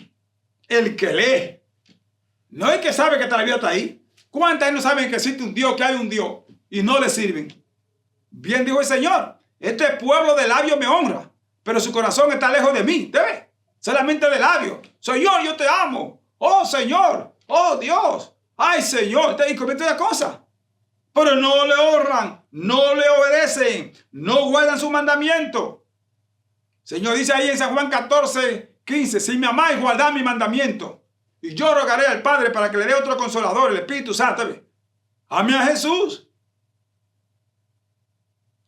El que lee. No el que sabe que la Biblia está ahí. ¿Cuántas no saben que existe un Dios, que hay un Dios y no le sirven? Bien dijo el Señor. Este pueblo de labios me honra, pero su corazón está lejos de mí. ¿Te ves? Solamente de labios. Señor, yo te amo. Oh, Señor. Oh, Dios. Ay, Señor. Y comete una cosa. Pero no le honran, no le obedecen, no guardan su mandamiento. Señor dice ahí en San Juan 14:15, si me amáis, guardad mi mandamiento. Y yo rogaré al Padre para que le dé otro consolador, el Espíritu Santo. ¿Te ves? Ame a Jesús.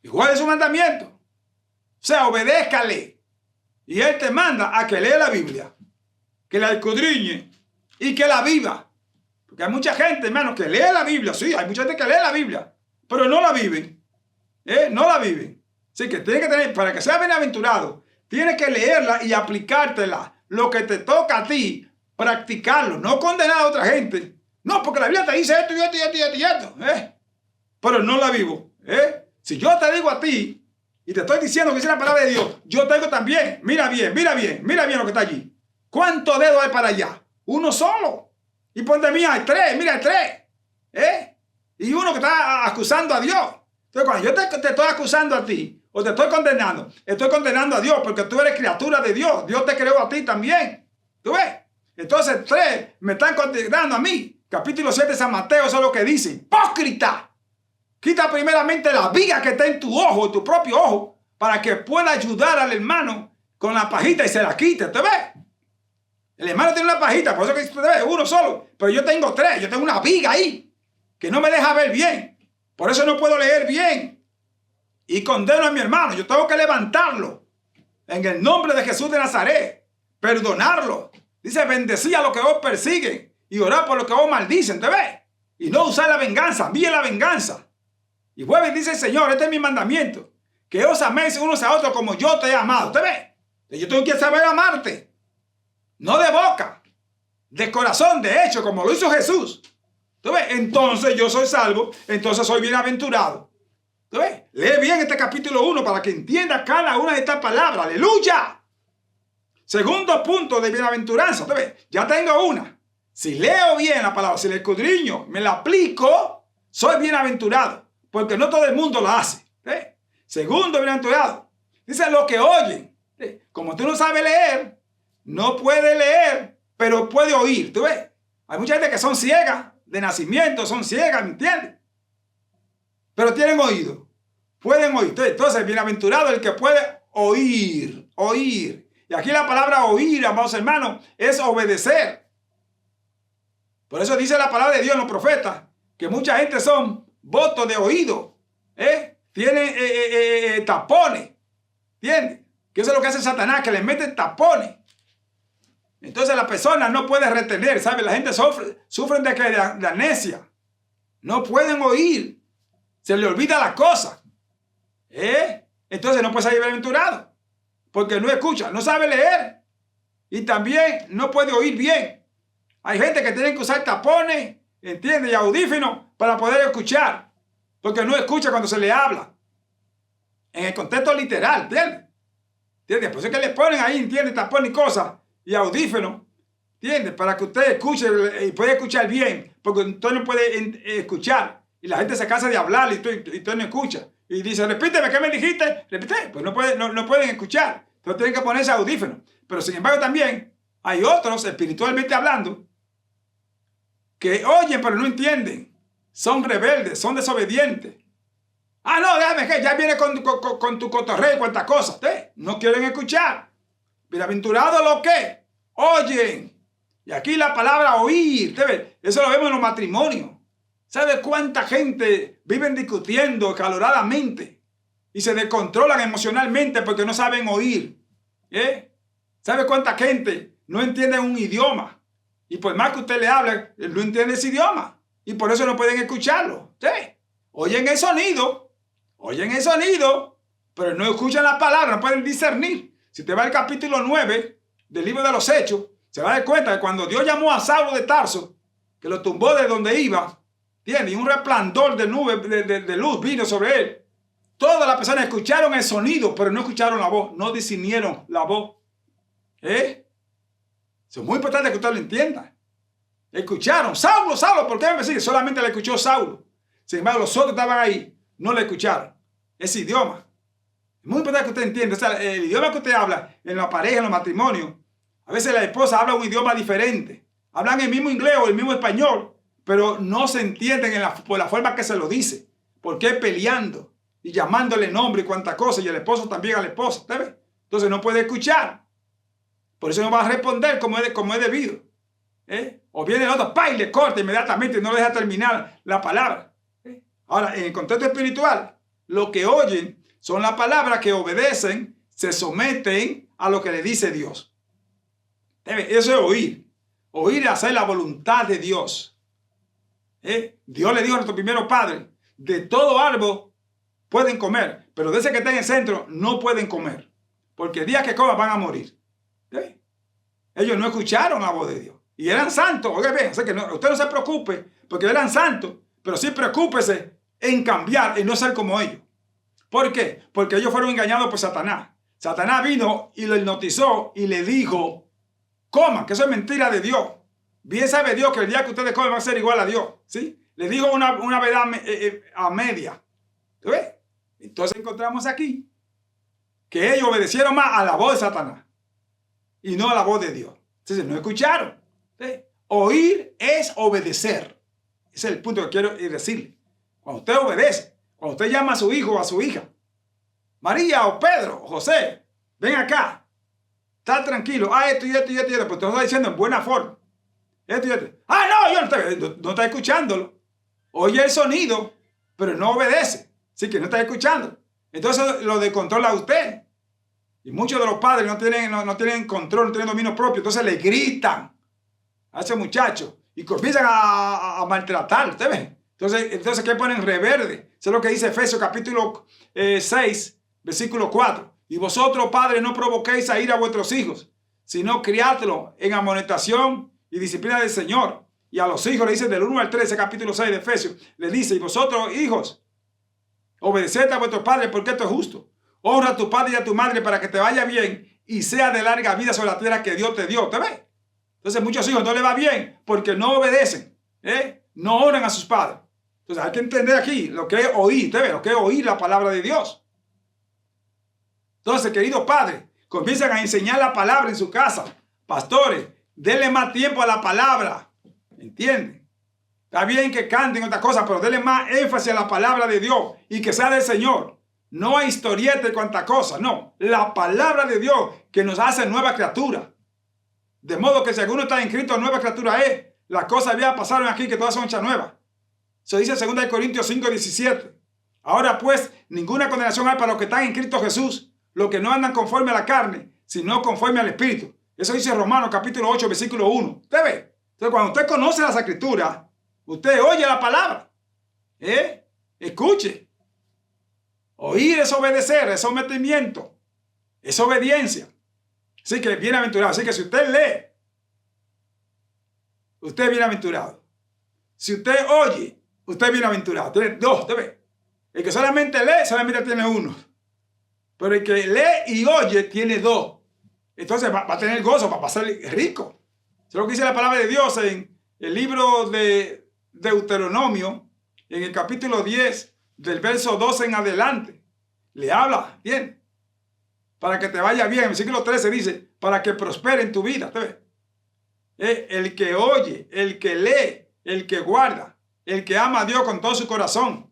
Y guarde su mandamiento. O sea, obedézcale. Y Él te manda a que lea la Biblia, que la escudriñe y que la viva. Porque hay mucha gente, hermano, que lee la Biblia. Sí, hay mucha gente que lee la Biblia, pero no la viven. No la viven. Así que tiene que tener, para que sea bienaventurado, tienes que leerla y aplicártela. Lo que te toca a ti, practicarlo. No condenar a otra gente. No, porque la Biblia te dice esto y esto y esto y esto y esto. Pero no la vivo. Si yo te digo a ti y te estoy diciendo que dice la palabra de Dios, yo te digo también, mira bien lo que está allí. ¿Cuántos dedos hay para allá? Uno solo. Y por de mí hay 3, mira, hay 3. Y uno que está acusando a Dios. Entonces, cuando yo te estoy acusando a ti, o te estoy condenando a Dios, porque tú eres criatura de Dios. Dios te creó a ti también. ¿Tú ves? Entonces, 3 me están condenando a mí. Capítulo 7 de San Mateo, eso es lo que dice. ¡Hipócrita! Quita primeramente la viga que está en tu ojo, en tu propio ojo, para que pueda ayudar al hermano con la pajita y se la quite. ¿Te ves? El hermano tiene una pajita, por eso que usted ve uno solo. Pero yo tengo 3, yo tengo una viga ahí que no me deja ver bien. Por eso no puedo leer bien. Y condeno a mi hermano. Yo tengo que levantarlo en el nombre de Jesús de Nazaret. Perdonarlo. Dice, bendecir a los que os persiguen y orar por los que os maldicen. ¿Te ves? Y no usar la venganza. Envíe la venganza. Y vuelve y dice el Señor, este es mi mandamiento, que os améis unos a otros como yo te he amado. ¿Te ves? Yo tengo que saber amarte. No de boca, de corazón, de hecho, como lo hizo Jesús. ¿Tú ves? Entonces yo soy salvo, entonces soy bienaventurado. ¿Tú ves? Lee bien este capítulo 1 para que entienda cada una de estas palabras. ¡Aleluya! Segundo punto de bienaventuranza. ¿Tú ves? Ya tengo una. Si leo bien la palabra, si la escudriño, me la aplico, soy bienaventurado, porque no todo el mundo lo hace. Segundo, bienaventurado. Dice lo que oyen. Como tú no sabes leer, no puede leer, pero puede oír. ¿Tú ves? Hay mucha gente que son ciegas, de nacimiento son ciegas, ¿me entiendes? Pero tienen oído. Pueden oír. Entonces, bienaventurado el que puede oír. Oír. Y aquí la palabra oír, amados hermanos, es obedecer. Por eso dice la palabra de Dios en los profetas, que mucha gente son votos de oído. Tienen tapones. ¿Entiendes? Que eso es lo que hace Satanás, que le mete tapones. Entonces la persona no puede retener, ¿sabe? La gente sufre de amnesia. No pueden oír. Se le olvida las cosas. Entonces no puede ser bienaventurado. Porque no escucha, no sabe leer. Y también no puede oír bien. Hay gente que tiene que usar tapones, ¿entiendes? Y audífonos para poder escuchar. Porque no escucha cuando se le habla. En el contexto literal, ¿entiendes? ¿Entiendes? Por eso es que le ponen ahí, ¿entiendes? Tapones y cosas. Y audífonos. ¿Entiendes? Para que usted escuche y pueda escuchar bien. Porque usted no puede escuchar. Y la gente se cansa de hablar y usted no escucha. Y dice, repíteme, ¿qué me dijiste? Repite. Pues no pueden escuchar. Entonces tienen que ponerse audífonos. Pero sin embargo también hay otros, espiritualmente hablando, que oyen pero no entienden. Son rebeldes, son desobedientes. Ah, no, déjame que ya viene con tu cotorreo y cuantas cosas. No quieren escuchar. Bienaventurados los que oyen. Y aquí la palabra oír. Eso lo vemos en los matrimonios. ¿Sabe cuánta gente viven discutiendo acaloradamente y se descontrolan emocionalmente porque no saben oír? ¿Sabe cuánta gente no entiende un idioma? Y por más que usted le hable, no entiende ese idioma. Y por eso no pueden escucharlo. Oyen el sonido, pero no escuchan la palabra, no pueden discernir. Si te va al capítulo 9 del libro de los Hechos, se va a dar cuenta que cuando Dios llamó a Saulo de Tarso, que lo tumbó de donde iba, y un resplandor de nube, de luz vino sobre él. Todas las personas escucharon el sonido, pero no escucharon la voz, no discernieron la voz. Eso es muy importante que usted lo entienda. Escucharon, Saulo, Saulo, ¿por qué me sigue? Solamente le escuchó Saulo. Sin embargo, los otros estaban ahí, no le escucharon. Ese idioma. Es muy importante que usted entienda. O sea, el idioma que usted habla en la pareja, en los matrimonios, a veces la esposa habla un idioma diferente. Hablan el mismo inglés o el mismo español, pero no se entienden por la forma que se lo dice. Porque peleando y llamándole nombre y cuánta cosa, y el esposo también a la esposa. Entonces no puede escuchar. Por eso no va a responder como es debido. O viene el otro, y le corta inmediatamente y no le deja terminar la palabra. Ahora, en el contexto espiritual, lo que oyen son las palabras que obedecen, se someten a lo que le dice Dios. Eso es oír. Oír es hacer la voluntad de Dios. Dios le dijo a nuestro primero padre, de todo árbol pueden comer, pero de ese que está en el centro no pueden comer, porque el día que coman van a morir. Ellos no escucharon la voz de Dios y eran santos. Oiga bien, así que usted no se preocupe porque eran santos, pero sí preocúpese en cambiar, en no ser como ellos. ¿Por qué? Porque ellos fueron engañados por Satanás. Satanás vino y lo hipnotizó y le dijo, coman, que eso es mentira de Dios. Bien sabe Dios que el día que ustedes comen va a ser igual a Dios. ¿Sí? Le dijo una verdad a media. ¿Tú ves? Entonces encontramos aquí que ellos obedecieron más a la voz de Satanás y no a la voz de Dios. Entonces no escucharon. ¿Sí? Oír es obedecer. Ese es el punto que quiero decirle. Cuando usted obedece, cuando usted llama a su hijo o a su hija, María o Pedro o José, ven acá, está tranquilo, esto y esto y esto y esto, pues te lo está diciendo en buena forma. Esto y esto. No, yo no está escuchándolo. Oye el sonido, pero no obedece. Así que no está escuchando. Entonces lo descontrola a usted. Y muchos de los padres no tienen control, no tienen dominio propio. Entonces le gritan a ese muchacho y comienzan a maltratar. ¿Usted ve? Entonces ¿qué ponen? Reverde. Eso es lo que dice Efesios capítulo 6, versículo 4. Y vosotros, padres, no provoquéis a ir a vuestros hijos, sino criadlos en amonestación y disciplina del Señor. Y a los hijos le dice del 1 al 13, capítulo 6 de Efesios, le dice, y vosotros, hijos, obedeced a vuestros padres porque esto es justo. Honra a tu padre y a tu madre para que te vaya bien y sea de larga vida sobre la tierra que Dios te dio. ¿Te ves? Entonces muchos hijos no les va bien porque no obedecen, no oran a sus padres. Entonces hay que entender aquí lo que es oír, ¿usted ve? Lo que es oír la palabra de Dios. Entonces, queridos padres, comiencen a enseñar la palabra en su casa. Pastores, denle más tiempo a la palabra. ¿Entienden? Está bien que canten otras cosas, pero denle más énfasis a la palabra de Dios y que sea del Señor. No a historietas y cuantas cosas, no. La palabra de Dios que nos hace nueva criatura. De modo que si alguno está inscrito, nueva criatura es. Las cosas ya pasaron aquí, que todas son hechas nuevas. Eso dice 2 Corintios 5:17. Ahora pues, ninguna condenación hay para los que están en Cristo Jesús, los que no andan conforme a la carne, sino conforme al Espíritu. Eso dice Romanos capítulo 8, versículo 1. ¿Usted ve? Entonces, cuando usted conoce las Escrituras, usted oye la palabra. Escuche. Oír es obedecer, es sometimiento, es obediencia. Así que bienaventurado. Así que si usted lee, usted es bienaventurado. Si usted oye, usted es bienaventurado. Tiene dos, ¿usted ve? El que solamente lee, solamente tiene uno. Pero el que lee y oye, tiene dos. Entonces va a tener gozo, va a ser rico. Eso es lo que dice la palabra de Dios en el libro de Deuteronomio, en el capítulo 10, del verso 12 en adelante. Le habla bien. Para que te vaya bien. En el versículo 13 dice, para que prospere en tu vida. ¿Usted ve? El que oye, el que lee, el que guarda, el que ama a Dios con todo su corazón,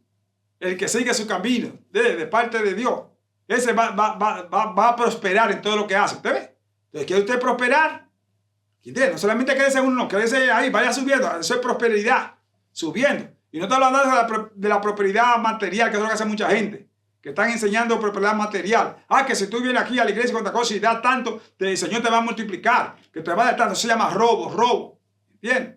el que sigue su camino de parte de Dios, ese va a prosperar en todo lo que hace. ¿Usted ve? Entonces, ¿quiere usted prosperar? ¿Entiende? No solamente quédese uno, no, quédese ahí, vaya subiendo. Eso es prosperidad, subiendo. Y no estoy hablando de la prosperidad material, que es lo que hace mucha gente, que están enseñando prosperidad material. Que si tú vienes aquí a la iglesia con otra cosa y das tanto, el Señor te va a multiplicar, que te va a dar tanto. Eso se llama robo. ¿Entiendes?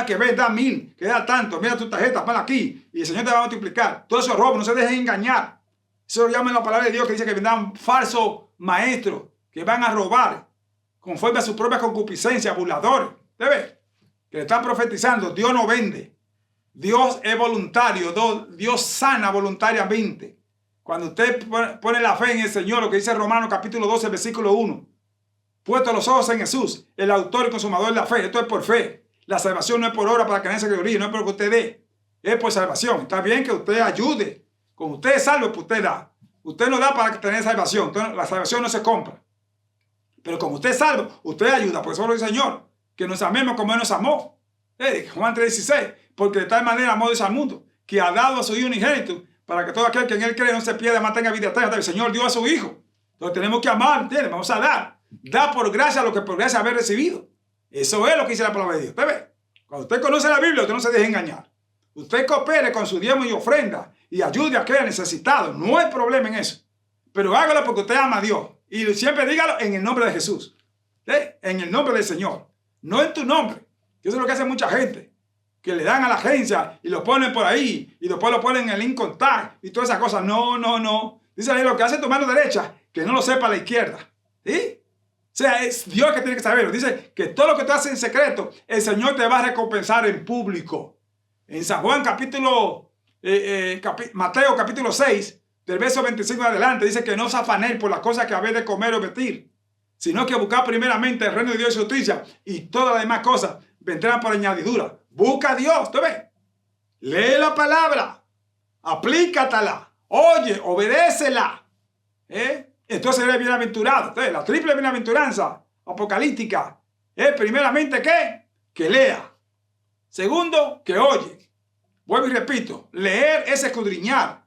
Que ves, da 1000, que da tanto, mira tu tarjeta, ponla aquí, y el Señor te va a multiplicar. Todo eso es robo, no se dejen engañar. Eso lo llaman la palabra de Dios, que dice que vendrán falsos maestros, que van a robar, conforme a su propia concupiscencia, burladores. ¿Usted ve? Que le están profetizando. Dios no vende. Dios es voluntario. Dios sana voluntariamente. Cuando usted pone la fe en el Señor, lo que dice Romanos capítulo 12, versículo 1. Puesto los ojos en Jesús, el autor y consumador de la fe. Esto es por fe. La salvación no es por obra para que nadie se gloríe, no es por que usted dé. Es por salvación. Está bien que usted ayude. Como usted es salvo, pues usted da. Usted no da para tener salvación. Entonces, la salvación no se compra. Pero como usted es salvo, usted ayuda. Por eso lo dice el Señor. Que nos amemos como Él nos amó. Juan 3:16. Porque de tal manera amó Dios al mundo, que ha dado a su Hijo unigénito, para que todo aquel que en Él cree no se pierda, más tenga vida eterna. El Señor dio a su Hijo. Entonces tenemos que amar, ¿entiendes? Vamos a dar. Da por gracia lo que por gracia haber recibido. Eso es lo que dice la palabra de Dios. ¿Usted ve? Cuando usted conoce la Biblia, usted no se deje engañar. Usted coopere con su diezmo y ofrenda y ayude a aquel necesitado. No hay problema en eso. Pero hágalo porque usted ama a Dios. Y siempre dígalo en el nombre de Jesús. En el nombre del Señor. No en tu nombre. Eso es lo que hace mucha gente. Que le dan a la agencia y lo ponen por ahí. Y después lo ponen en el link contact y todas esas cosas. No. Dice ahí lo que hace tu mano derecha, que no lo sepa la izquierda. ¿Sí? O sea, es Dios que tiene que saberlo. Dice que todo lo que tú haces en secreto, el Señor te va a recompensar en público. En San Juan Mateo capítulo 6, del verso 25 en adelante, dice que no os afanéis por las cosas que habéis de comer o vestir, sino que buscad primeramente el reino de Dios y su justicia, y todas las demás cosas vendrán por añadidura. Busca a Dios, ¿tú ves? Lee la palabra, aplícatela, oye, obedécela. Entonces eres bienaventurado. Entonces, la triple bienaventuranza apocalíptica es primeramente que lea. Segundo, que oye. Vuelvo y repito, leer es escudriñar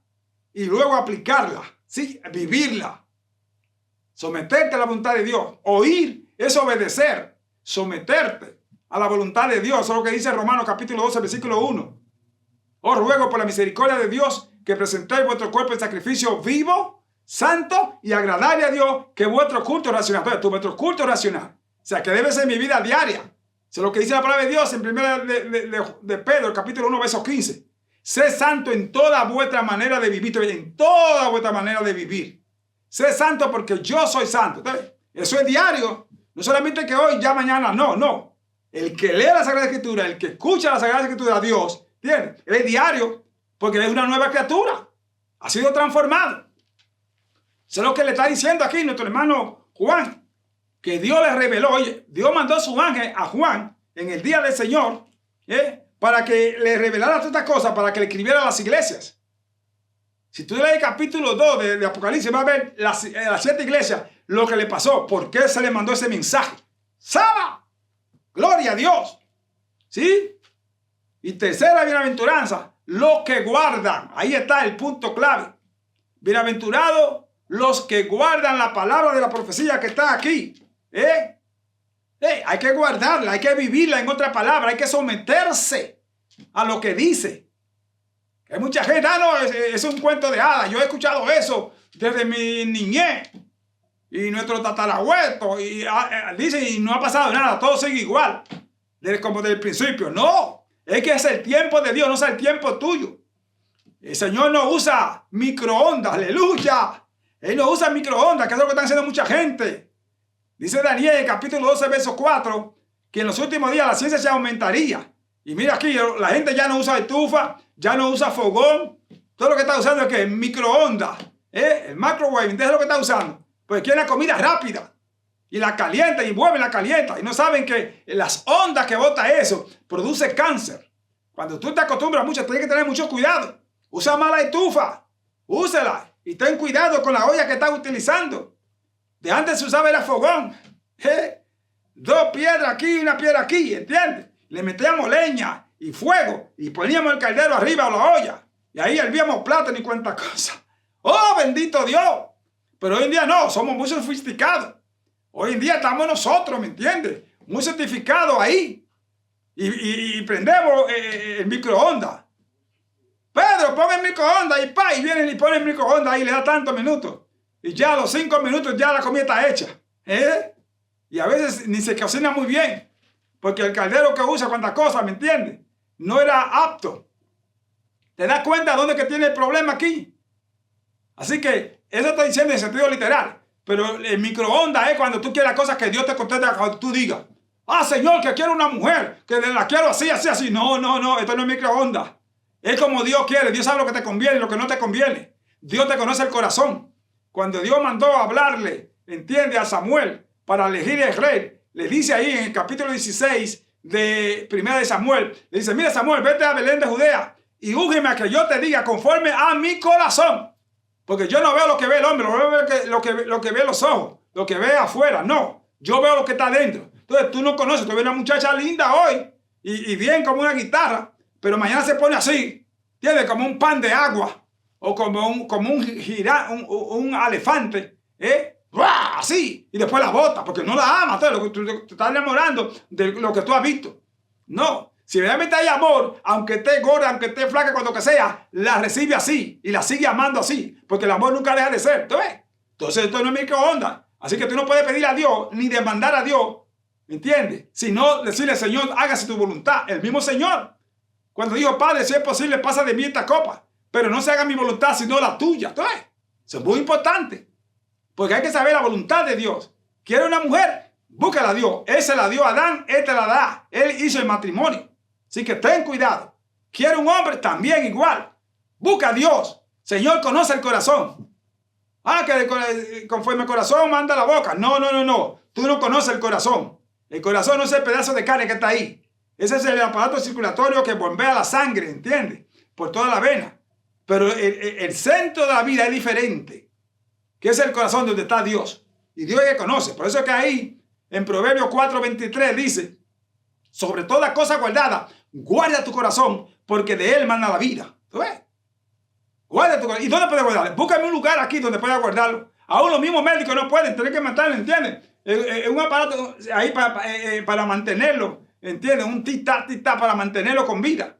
y luego aplicarla, ¿sí? Vivirla. Someterte a la voluntad de Dios. Oír es obedecer, someterte a la voluntad de Dios. Eso es lo que dice Romanos capítulo 12, versículo 1. Os ruego por la misericordia de Dios que presentéis vuestro cuerpo en sacrificio vivo, santo y agradable a Dios, que vuestro culto racional. Entonces, vuestro culto racional. O sea, que debe ser mi vida diaria. Eso es lo que dice la palabra de Dios en 1 de Pedro, capítulo 1, verso 15. Sé santo en toda vuestra manera de vivir. En toda vuestra manera de vivir. Sé santo porque yo soy santo. ¿Entonces? Eso es diario. No solamente que hoy, ya mañana. No. El que lee la Sagrada Escritura, el que escucha la Sagrada Escritura de Dios, ¿entiendes? Es diario porque es una nueva criatura. Ha sido transformado. Eso es lo que le está diciendo aquí nuestro hermano Juan. que Dios le reveló. Oye, Dios mandó a su ángel a Juan en el día del Señor, para que le revelara todas estas cosas, para que le escribiera a las iglesias. Si tú lees el capítulo 2 de Apocalipsis, vas a ver las 7 iglesias lo que le pasó, por qué se le mandó ese mensaje. ¡Saba! ¡Gloria a Dios! ¿Sí? Y tercera bienaventuranza, los que guardan. Ahí está el punto clave. Bienaventurados los que guardan la palabra de la profecía que está aquí. Hay que guardarla, hay que vivirla. En otra palabra, hay que someterse a lo que dice. Hay mucha gente, no, es un cuento de hadas. Yo he escuchado eso desde mi niñez. Y nuestro tatarabuelo. Y dicen, y no ha pasado nada, todo sigue igual. Como desde el principio. No, es que es el tiempo de Dios, no es el tiempo tuyo. El Señor no usa microondas, aleluya. Él no usa microondas, que es lo que están haciendo mucha gente. Dice Daniel, capítulo 12, verso 4, que en los últimos días la ciencia se aumentaría. Y mira aquí, la gente ya no usa estufa, ya no usa fogón. Todo lo que está usando es que microondas, el microwave, ¿entiendes lo que está usando? Pues quieren la comida rápida. Y la calienta y vuelven la calienta. Y no saben que las ondas que bota eso produce cáncer. Cuando tú te acostumbras mucho, tienes que tener mucho cuidado. Usa más la estufa. Úsela. Y ten cuidado con la olla que estás utilizando. De antes se usaba el fogón. 2 piedras aquí y una piedra aquí, ¿entiendes? Le metíamos leña y fuego y poníamos el caldero arriba o la olla. Y ahí hervíamos plátano y cuántas cosas. ¡Oh, bendito Dios! Pero hoy en día no, somos muy sofisticados. Hoy en día estamos nosotros, ¿me entiendes? Muy certificados ahí. Y prendemos el microondas. Pedro, pon el microondas y vienen y ponen el microondas ahí, le da tantos minutos. Y ya a los 5 minutos ya la comida está hecha. Y a veces ni se cocina muy bien. Porque el caldero que usa cuántas cosas, ¿me entiendes? No era apto. ¿Te das cuenta de dónde que tiene el problema aquí? Así que eso estoy diciendo en sentido literal. Pero el microondas es cuando tú quieres las cosas que Dios te contesta cuando tú digas. Señor, que quiero una mujer, que la quiero así, así, así. No, esto no es microondas. Es como Dios quiere. Dios sabe lo que te conviene y lo que no te conviene. Dios te conoce el corazón. Cuando Dios mandó a hablarle, entiende, a Samuel para elegir el rey, le dice ahí en el capítulo 16 de 1 de Samuel, le dice, mira Samuel, vete a Belén de Judea y úngeme a que yo te diga conforme a mi corazón. Porque yo no veo lo que ve el hombre, no veo lo que ve los ojos, lo que ve afuera. No, yo veo lo que está adentro. Entonces tú no conoces, tú ves una muchacha linda hoy y bien como una guitarra, pero mañana se pone así, tiene como un pan de agua o como un elefante, así, y después la bota porque no la ama. Entonces tú te estás enamorando de lo que tú has visto. No. Si realmente hay amor, aunque esté gorda, aunque esté flaca, cuando que sea, la recibe así y la sigue amando así, porque el amor nunca deja de ser. ¿Tú ves? Entonces esto no es microondas. Así que tú no puedes pedir a Dios ni demandar a Dios, ¿me entiendes? Sino decirle, Señor, hágase tu voluntad. El mismo Señor, cuando dijo, Padre, si es posible, pasa de mí esta copa, pero no se haga mi voluntad, sino la tuya. ¿Tú ves? Eso es muy importante, porque hay que saber la voluntad de Dios. ¿Quiere una mujer? Búscala a Dios. Él se la dio a Adán, él te la da. Él hizo el matrimonio. Así que ten cuidado. ¿Quiere un hombre? También igual. Busca a Dios. Señor conoce el corazón. Que conforme el corazón manda la boca. No. Tú no conoces el corazón. El corazón no es el pedazo de carne que está ahí. Ese es el aparato circulatorio que bombea la sangre, ¿entiendes? Por toda la vena. Pero el centro de la vida es diferente. Que es el corazón donde está Dios. Y Dios es que conoce. Por eso es que ahí, en Proverbios 4:23 dice, sobre toda cosa guardada, guarda tu corazón, porque de él mana la vida. ¿Tú ves? Guarda tu corazón. ¿Y dónde puedes guardarlo? Búscame un lugar aquí donde puedas guardarlo. Aún los mismos médicos no pueden, tienen que matarlo, ¿entiendes? Un aparato ahí para mantenerlo, ¿entiendes? Un tic-tac para mantenerlo con vida.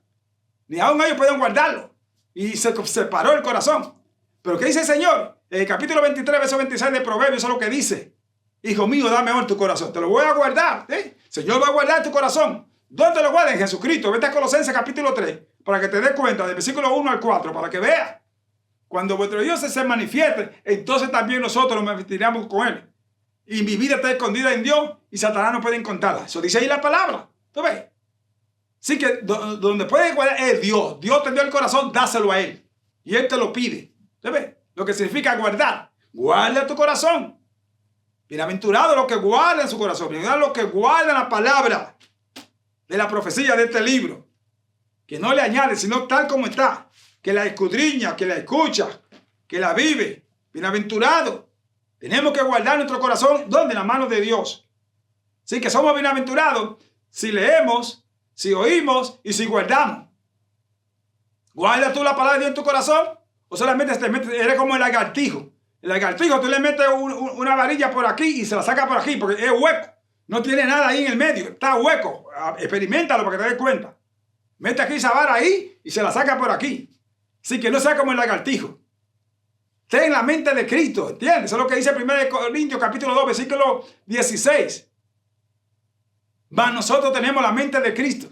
Ni aún ellos pueden guardarlo. Y se separó el corazón. Pero ¿qué dice el Señor? El capítulo 23, verso 26 de Proverbios, eso es lo que dice. Hijo mío, dame ahora tu corazón. Te lo voy a guardar. Señor va a guardar tu corazón. ¿Dónde lo guarda? En Jesucristo. Vete a Colosenses capítulo 3 para que te des cuenta del versículo 1 al 4, para que veas. Cuando vuestro Dios se manifieste, entonces también nosotros nos manifestaremos con él. Y mi vida está escondida en Dios y Satanás no puede encontrarla. Eso dice ahí la palabra. ¿Tú ves? Así que donde puede guardar es Dios. Dios te dio el corazón, dáselo a él. Y él te lo pide. ¿Tú ves? Lo que significa guardar. Guarda tu corazón. Bienaventurados los que guardan su corazón. Bienaventurados los que guardan la palabra de la profecía de este libro. Que no le añade, sino tal como está. Que la escudriña, que la escucha, que la vive. Bienaventurado. Tenemos que guardar nuestro corazón, ¿dónde? En la mano de Dios. Así que somos bienaventurados si leemos, si oímos y si guardamos. ¿Guardas tú la palabra de Dios en tu corazón? ¿O solamente te metes, eres como el lagartijo? El lagartijo, tú le metes una varilla por aquí y se la saca por aquí porque es hueco. No tiene nada ahí en el medio, está hueco. Experiméntalo para que te des cuenta. Mete aquí esa vara ahí y se la saca por aquí. Así que no sea como el lagartijo. Ten la mente de Cristo, ¿entiendes? Eso es lo que dice 1 Corintios capítulo 2, versículo 16. Mas nosotros tenemos la mente de Cristo.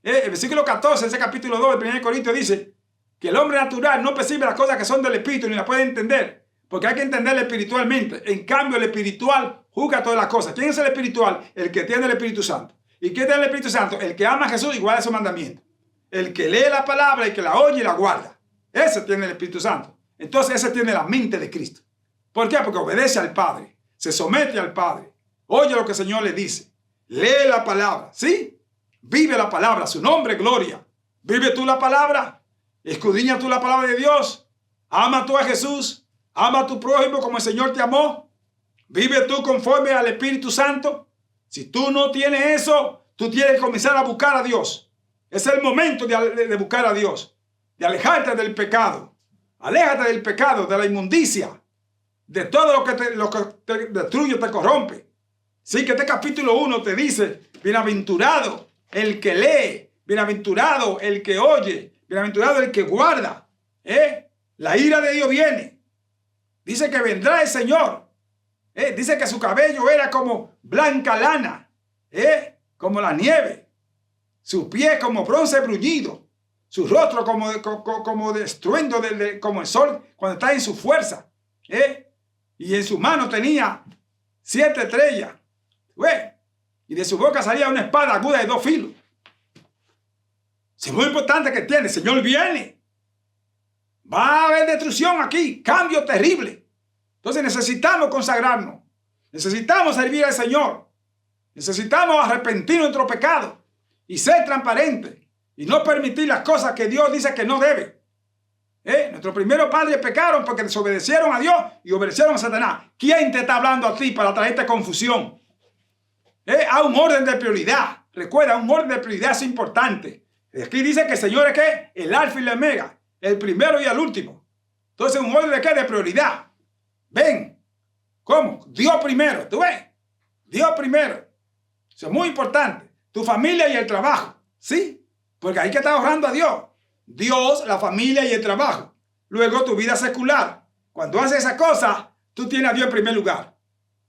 El versículo 14, ese capítulo 2 de 1 Corintios dice que el hombre natural no percibe las cosas que son del Espíritu ni las puede entender, porque hay que entenderlo espiritualmente. En cambio, el espiritual juzga todas las cosas. ¿Quién es el espiritual? El que tiene el Espíritu Santo. ¿Y quién tiene el Espíritu Santo? El que ama a Jesús y guarda su mandamiento. El que lee la palabra y que la oye y la guarda. Ese tiene el Espíritu Santo. Entonces ese tiene la mente de Cristo. ¿Por qué? Porque obedece al Padre. Se somete al Padre. Oye lo que el Señor le dice. Lee la palabra. ¿Sí? Vive la palabra. Su nombre, gloria. Vive tú la palabra. Escudriña tú la palabra de Dios. Ama tú a Jesús. Ama a tu prójimo como el Señor te amó. Vive tú conforme al Espíritu Santo. Si tú no tienes eso, tú tienes que comenzar a buscar a Dios. Es el momento de buscar a Dios. De alejarte del pecado. Aléjate del pecado, de la inmundicia. De todo lo que te destruye, te corrompe. Sí que este capítulo 1 te dice, bienaventurado el que lee. Bienaventurado el que oye. Bienaventurado el que guarda. La ira de Dios viene. Dice que vendrá el Señor. Dice que su cabello era como blanca lana. Como la nieve. Su pie como bronce bruñido. Su rostro como de estruendo, como el sol cuando está en su fuerza. Y en su mano tenía 7 estrellas. Y de su boca salía una espada aguda de 2 filos. Es muy importante que tiene. El Señor viene. Va a haber destrucción aquí. Cambio terrible. Entonces necesitamos consagrarnos. Necesitamos servir al Señor. Necesitamos arrepentir nuestro pecado. Y ser transparentes. Y no permitir las cosas que Dios dice que no debe. Nuestros primeros padres pecaron porque desobedecieron a Dios y obedecieron a Satanás. ¿Quién te está hablando a ti para traerte confusión? Hay un orden de prioridad. Recuerda, un orden de prioridad es importante. Aquí dice que el Señor es ¿qué? El alfa y la omega. El primero y el último. Entonces, un orden de ¿qué? De prioridad. Ven. ¿Cómo? Dios primero. ¿Tú ves? Dios primero. Eso es muy importante. Tu familia y el trabajo. ¿Sí? Porque hay que estar honrando a Dios. Dios, la familia y el trabajo. Luego tu vida secular. Cuando haces esa cosa, tú tienes a Dios en primer lugar.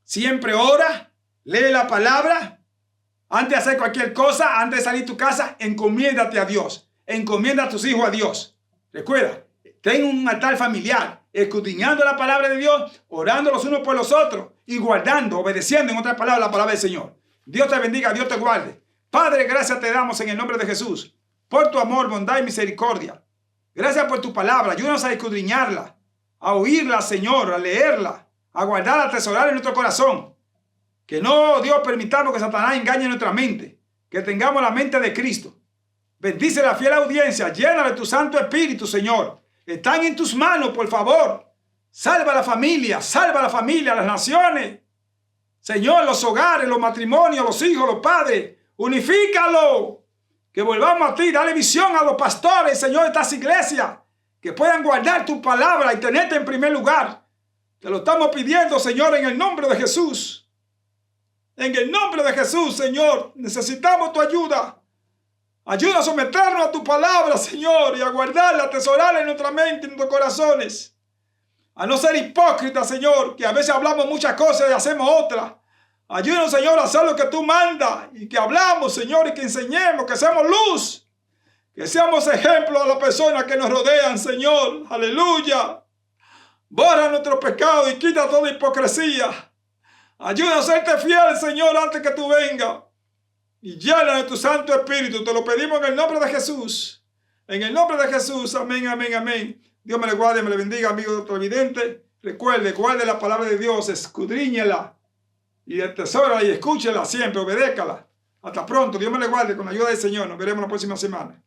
Siempre ora, lee la palabra. Antes de hacer cualquier cosa, antes de salir de tu casa, encomiéndate a Dios. Encomienda a tus hijos a Dios. Recuerda, ten un altar familiar, escudriñando la palabra de Dios, orando los unos por los otros y guardando, obedeciendo en otras palabras la palabra del Señor. Dios te bendiga, Dios te guarde. Padre, gracias te damos en el nombre de Jesús por tu amor, bondad y misericordia. Gracias por tu palabra. Ayúdanos a escudriñarla, a oírla, Señor, a leerla, a guardarla, a atesorarla en nuestro corazón. Que no, Dios, permitamos que Satanás engañe nuestra mente. Que tengamos la mente de Cristo. Bendice la fiel audiencia. Llena de tu Santo Espíritu, Señor. Están en tus manos, por favor. Salva a la familia, las naciones. Señor, los hogares, los matrimonios, los hijos, los padres. Unifícalo. Que volvamos a ti. Dale visión a los pastores, Señor, de estas iglesias. Que puedan guardar tu palabra y tenerte en primer lugar. Te lo estamos pidiendo, Señor, en el nombre de Jesús. En el nombre de Jesús, Señor. Necesitamos tu ayuda. Ayuda a someternos a tu palabra, Señor, y a guardarla, a atesorarla en nuestra mente, en nuestros corazones. A no ser hipócritas, Señor, que a veces hablamos muchas cosas y hacemos otras. Ayúdanos, Señor, a hacer lo que tú mandas y que hablamos, Señor, y que enseñemos, que seamos luz, que seamos ejemplo a las personas que nos rodean, Señor. Aleluya. Borra nuestros pecados y quita toda hipocresía. Ayúdanos a serte fiel, Señor, antes que tú vengas. Y llena de tu Santo Espíritu. Te lo pedimos en el nombre de Jesús. En el nombre de Jesús. Amén, amén, amén. Dios me le guarde, me le bendiga, amigo televidente. Recuerde, guarde la palabra de Dios, escudriñela. y atesórala y escúchela siempre, obedézcala. Hasta pronto, Dios me le guarde con la ayuda del Señor. Nos veremos la próxima semana.